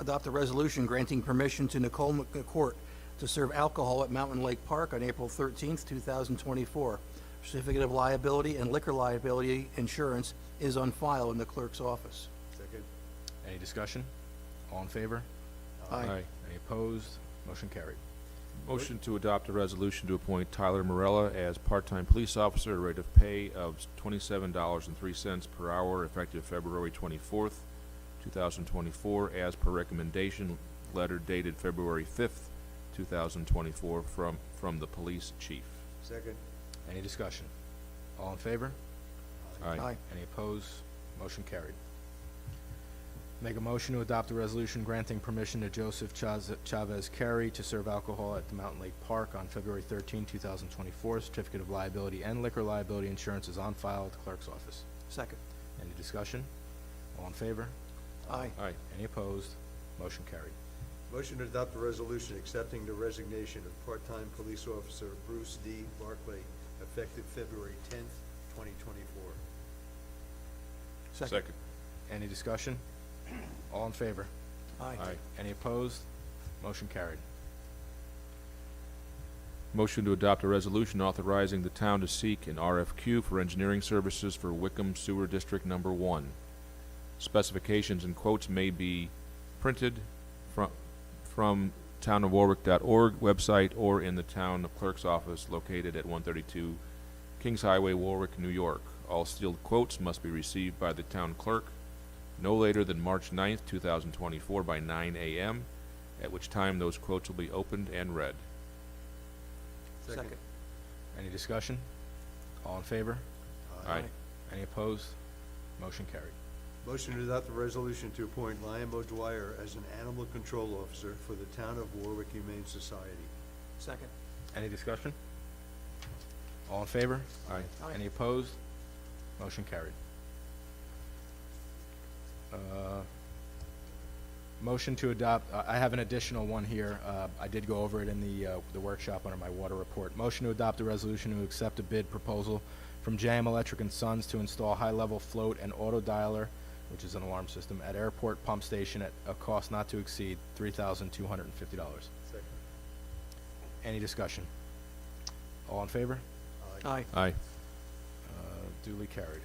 adopt a resolution granting permission to Nicole McCourt to serve alcohol at Mountain Lake Park on April 13th, 2024. Certificate of liability and liquor liability insurance is on file in the clerk's office. Second. Any discussion? All in favor? Aye. Any opposed? Motion carried. Motion to adopt a resolution to appoint Tyler Morella as part-time police officer at a rate of pay of $27.03 per hour effective February 24th, 2024, as per recommendation letter dated February 5th, 2024, from the police chief. Second. Any discussion? All in favor? Aye. Any opposed? Motion carried. Make a motion to adopt a resolution granting permission to Joseph Chavez Carey to serve alcohol at the Mountain Lake Park on February 13, 2024. Certificate of liability and liquor liability insurance is on file at the clerk's office. Second. Any discussion? All in favor? Aye. Aye. Any opposed? Motion carried. Motion to adopt a resolution accepting the resignation of part-time police officer Bruce D. Barclay effective February 10th, 2024. Second. Any discussion? All in favor? Aye. Aye. Any opposed? Motion carried. Motion to adopt a resolution authorizing the town to seek an RFQ for engineering services for Wickham Sewer District Number 1. Specifications and quotes may be printed from townofwarwick.org website or in the town clerk's office located at 132 Kings Highway, Warwick, New York. All sealed quotes must be received by the town clerk no later than March 9th, 2024 by 9 a.m., at which time those quotes will be opened and read. Second. Any discussion? All in favor? Aye. Any opposed? Motion carried. Motion to adopt a resolution to appoint Lionel Dwyer as an animal control officer for the town of Warwick Humane Society. Second. Any discussion? All in favor? Aye. Aye. Any opposed? Motion carried. Motion to adopt, I have an additional one here. I did go over it in the workshop under my water report. Motion to adopt a resolution to accept a bid proposal from JM Electric and Sons to install high-level float and auto dialer, which is an alarm system, at airport pump station at a cost not to exceed $3,250. Second. Any discussion? All in favor? Aye. Aye. Duly carried.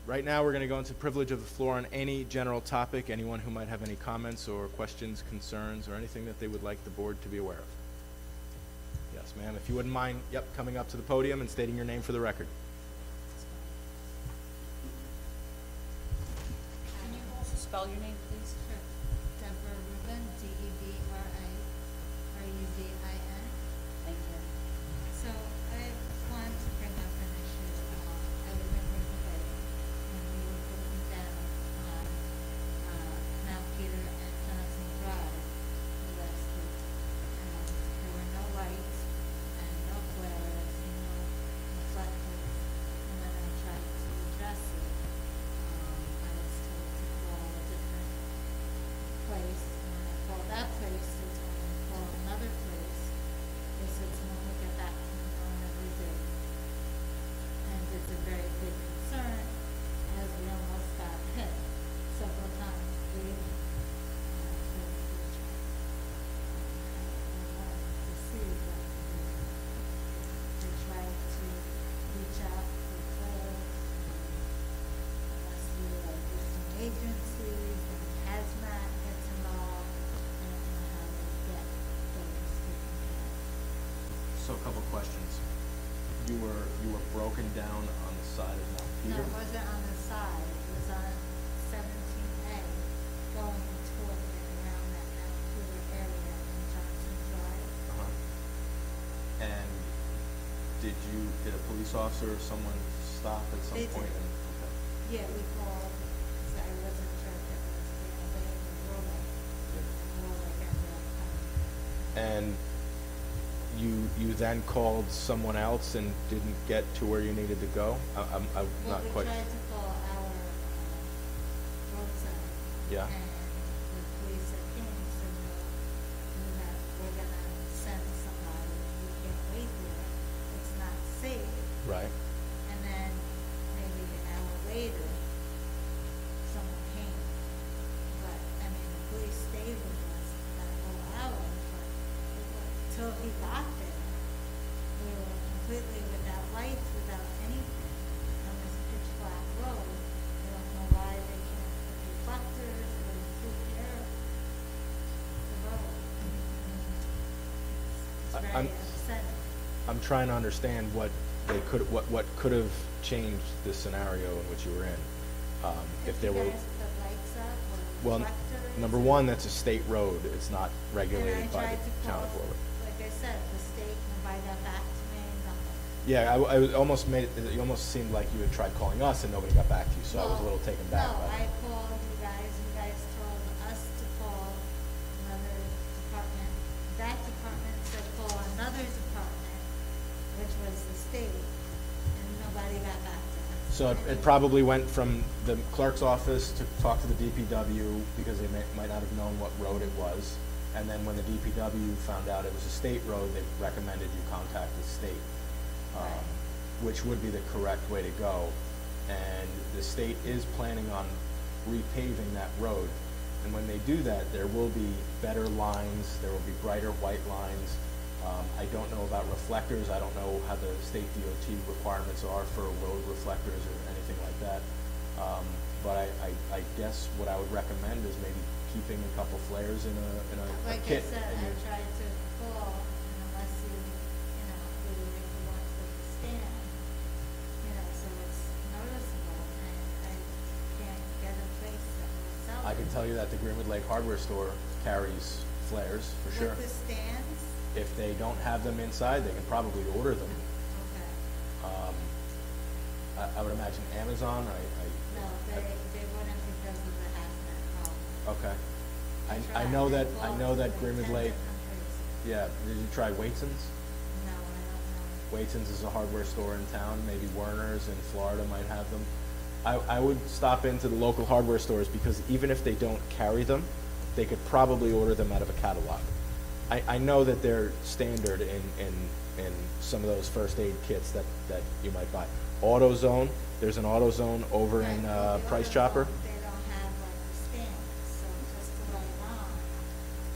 Right now, we're going to go into privilege of the floor on any general topic. Anyone who might have any comments or questions, concerns, or anything that they would like the board to be aware of. Yes, ma'am, if you wouldn't mind, coming up to the podium and stating your name for the record. Can you also spell your name, please? Sure. Deborah Rubin, DeborahRubin. Thank you. So I want to bring up an issue. I live in River Bay, and we were going down on Mount Peter and Johnson Drive last week. And there were no lights and no flares and no reflectors. And when I tried to address it, I was told to call a different place. And when I called that place, they told me to call another place. They said someone would get back to me on every day. And it's a very big concern, as we almost got hit several times leaving for the future. I wanted to see what to do. They tried to reach out for calls, unless we like different agencies, and hazmat gets involved. I don't know how they get those different calls. So a couple questions. you were broken down on the side of Mount No, Peter? it wasn't on the side, it was on 17A, going toward and around that Mount Peter area in Johnson Drive. Uh-huh. And did a police officer or someone stop at some They point? did. Okay. Yeah, we called, because I wasn't sure if it was Green Lake or Warwick, Yeah. and Warwick ended up coming. And you then called someone else and didn't get to where you needed to go? I'm not quite. Well, we tried to call our roadside. Yeah. And the police that came said, no, we're gonna send somebody, you can't wait there, it's not safe. Right. And then maybe an hour later, someone came. But, I mean, the police stayed with us that whole hour, but till he got there, we were completely without lights, without anything, on this pitch black road. I don't know why they can't put reflectors or improve care the road. It's I'm- very upsetting. I'm trying to understand what could have changed the scenario in which you were in. If there were, you guys put lights up or well, reflectors. number one, that's a state road. It's not regulated And I by tried the to town call, of Warwick. like I said, the state, nobody got back to me, nothing. Yeah, I almost made it almost seemed like you had tried calling us and nobody got back to you, so I was a little taken back No, by I it. called you guys told us to call another department. That department said call another department, which was the state, and nobody got back to us. So it probably went from the clerk's office to talk to the DPW because they might not have known what road it was. And then when the DPW found out it was a state road, they recommended you contact the state, Right. which would be the correct way to go. And the state is planning on repaving that road. And when they do that, there will be better lines, there will be brighter white lines. I don't know about reflectors, I don't know how the state DOT requirements are for road reflectors or anything like that. But I guess what I would recommend is maybe keeping a couple flares in a Like I kit. said, in I your- tried to call, and unless you really make the ones with the stand, so it's noticeable, and I can't get a place that will sell it. I can tell you that the Greenwood Lake Hardware Store carries flares, for sure. With the stands? If they don't have them inside, they can probably order them. Okay. I would imagine Amazon, No, they wouldn't because of the hazmat problem. okay. I tried. know that, called that like Greenwood 10 Lake, different places. yeah, did you try Waitson's? No, I don't know. Waitson's is a hardware store in town, maybe Werner's in Florida might have them. I would stop into the local hardware stores because even if they don't carry them, they could probably order them out of a catalog. I know that they're standard in some of those first aid kits that you might buy. AutoZone, there's an AutoZone over in Right, well, the Price other Chopper. ones, they don't have like the stands, so just to lay it on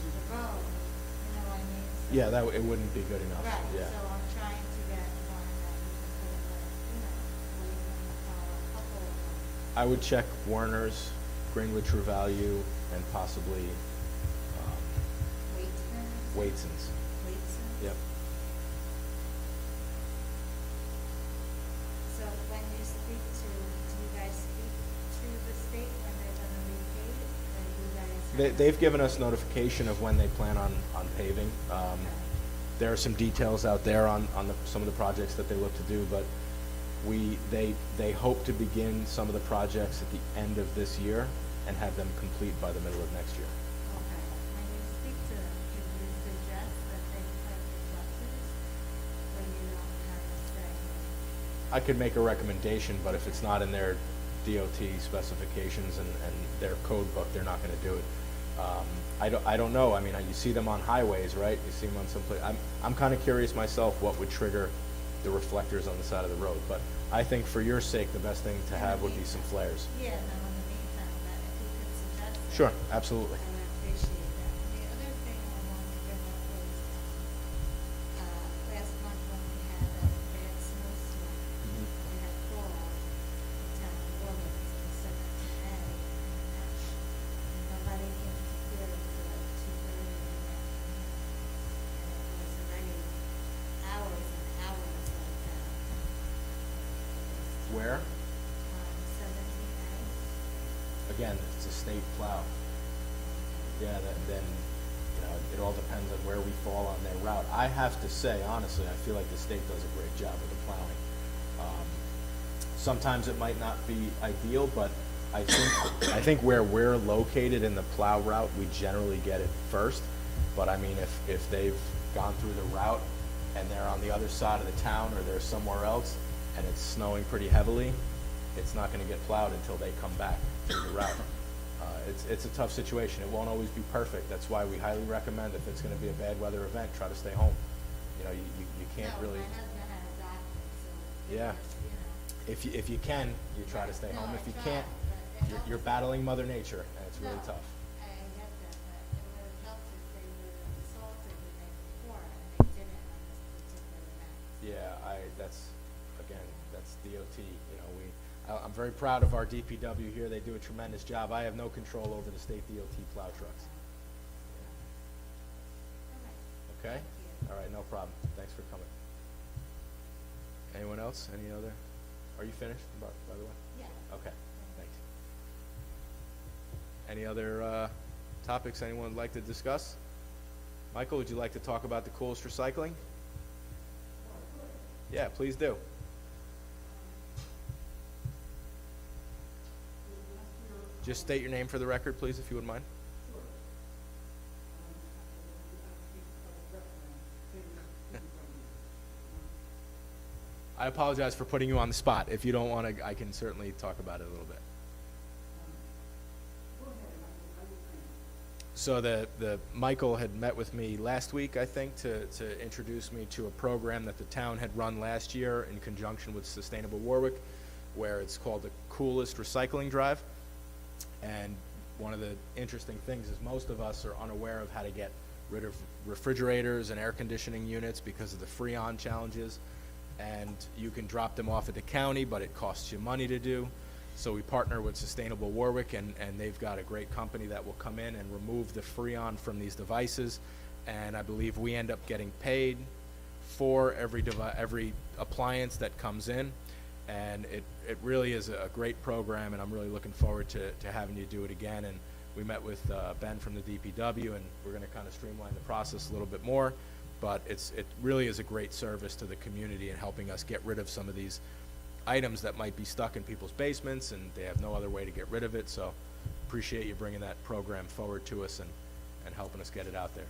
the road, you know what I mean? So- Yeah, it wouldn't be good enough, Right, yeah. so I'm trying to get one that you can put in like, where you can follow a couple of them. I would check Werner's, Greenwood True Value, and possibly Waitson's? Waitson's. Waitson's? Yep. So when you speak to, do you guys speak to the state when they're gonna repave it, or do you guys? They've given us notification of when they plan on paving. There are some details out there on some of the projects that they look to do, but they hope to begin some of the projects at the end of this year and have them complete by the middle of next year. Okay, when you speak to them, could you suggest that they put reflectors, or you don't have a say? I could make a recommendation, but if it's not in their DOT specifications and their code book, they're not gonna do it. I don't know, I mean, you see them on highways, right? You see them on some place, I'm kinda curious myself what would trigger the reflectors on the side of the road, but I think for your sake, the best thing to have would be some flares. Yeah, no, in the meantime, but if you could suggest it. Sure, absolutely. I would appreciate that. And the other thing I wanted to bring up was, last month when we had a bad snowstorm, Mhm. we had called the town of Warwick to send it to Ed, and nobody interfered until like 2:30 in the afternoon. And it was already hours and hours like that. So again, it's a state plow. Yeah, then, you know, it all depends on where we fall on their route. I have to say, honestly, I feel like the state does a great job with the plowing. Sometimes it might not be ideal, but I think where we're located in the plow route, we generally get it first. But I mean, if they've gone through the route and they're on the other side of the town or they're somewhere else and it's snowing pretty heavily, it's not gonna get plowed until they come back through the route. It's a tough situation. It won't always be perfect. That's why we highly recommend, if it's gonna be a bad weather event, try to stay home. You know, you can't No, really, my husband has acne, so. Yeah. it's, you know. if you can, you try to stay No, home. I If you try, can't, but it you're helps. battling Mother Nature, and it's really No, tough. I get that, but it would have helped if they would have consulted the night before, and they didn't on this particular event. Yeah, that's DOT, you know, I'm very proud of our DPW here. They do a tremendous job. I have no control over the state DOT plow trucks. All right. Okay? All right, no problem. Thanks for coming. Anyone else? Any other? Are you finished, by the way? Yeah. Okay, thanks. Any other topics anyone would like to discuss? Michael, would you like to talk about the coolest recycling? Yeah, please do. Just state your name for the record, please, if you wouldn't mind. I apologize for putting you on the spot. If you don't want to, I can certainly talk about it a little bit. So the Michael had met with me last week, I think, to introduce me to a program that the town had run last year in conjunction with Sustainable Warwick, where it's called the Coolest Recycling Drive. And one of the interesting things is most of us are unaware of how to get rid of refrigerators and air conditioning units because of the Freon challenges. And you can drop them off at the county, but it costs you money to do. So we partner with Sustainable Warwick, and they've got a great company that will come in and remove the Freon from these devices. And I believe we end up getting paid for every appliance that comes in. And it really is a great program, and I'm really looking forward to having you do it again. And we met with Ben from the DPW, and we're going to kind of streamline the process a little bit more. But it really is a great service to the community in helping us get rid of some of these items that might be stuck in people's basements, and they have no other way to get rid of it. So appreciate you bringing that program forward to us and helping us get it out there.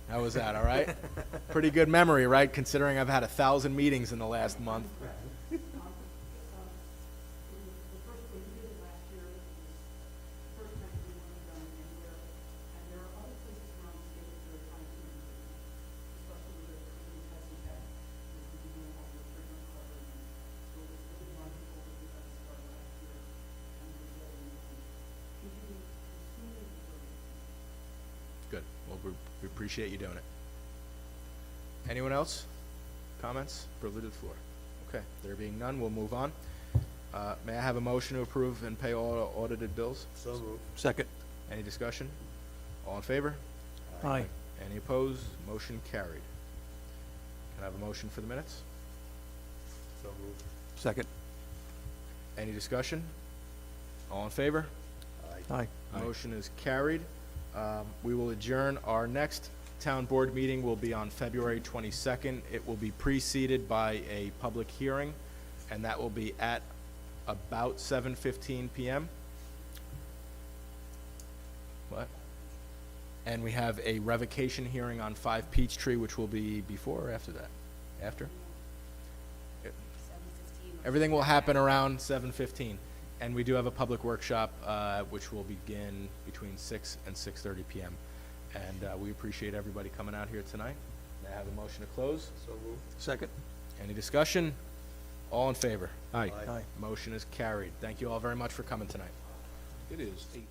How was that, all right? Pretty good memory, right? Considering I've had 1,000 meetings in the last month. Good. Well, we appreciate you doing it. Anyone else? Comments? Privilege of the floor. Okay, there being none, we'll move on. May I have a motion to approve and pay all audited bills? So moved. Second. Any discussion? All in favor? Aye. Any opposed? Motion carried. Can I have a motion for the minutes? So moved. Second. Any discussion? All in favor? Aye. Motion is carried. We will adjourn. Our next town board meeting will be on February 22nd. It will be preceded by a public hearing, and that will be at about 7:15 p.m. What? And we have a revocation hearing on 5 Peachtree, which will be before or after that? After? Yep. 7:15. Everything will happen around 7:15. And we do have a public workshop, which will begin between 6 and 6:30 p.m. And we appreciate everybody coming out here tonight. May I have a motion to close? So moved. Second. Any discussion? All in favor? Aye. Aye. Motion is carried. Thank you all very much for coming tonight. It is 8.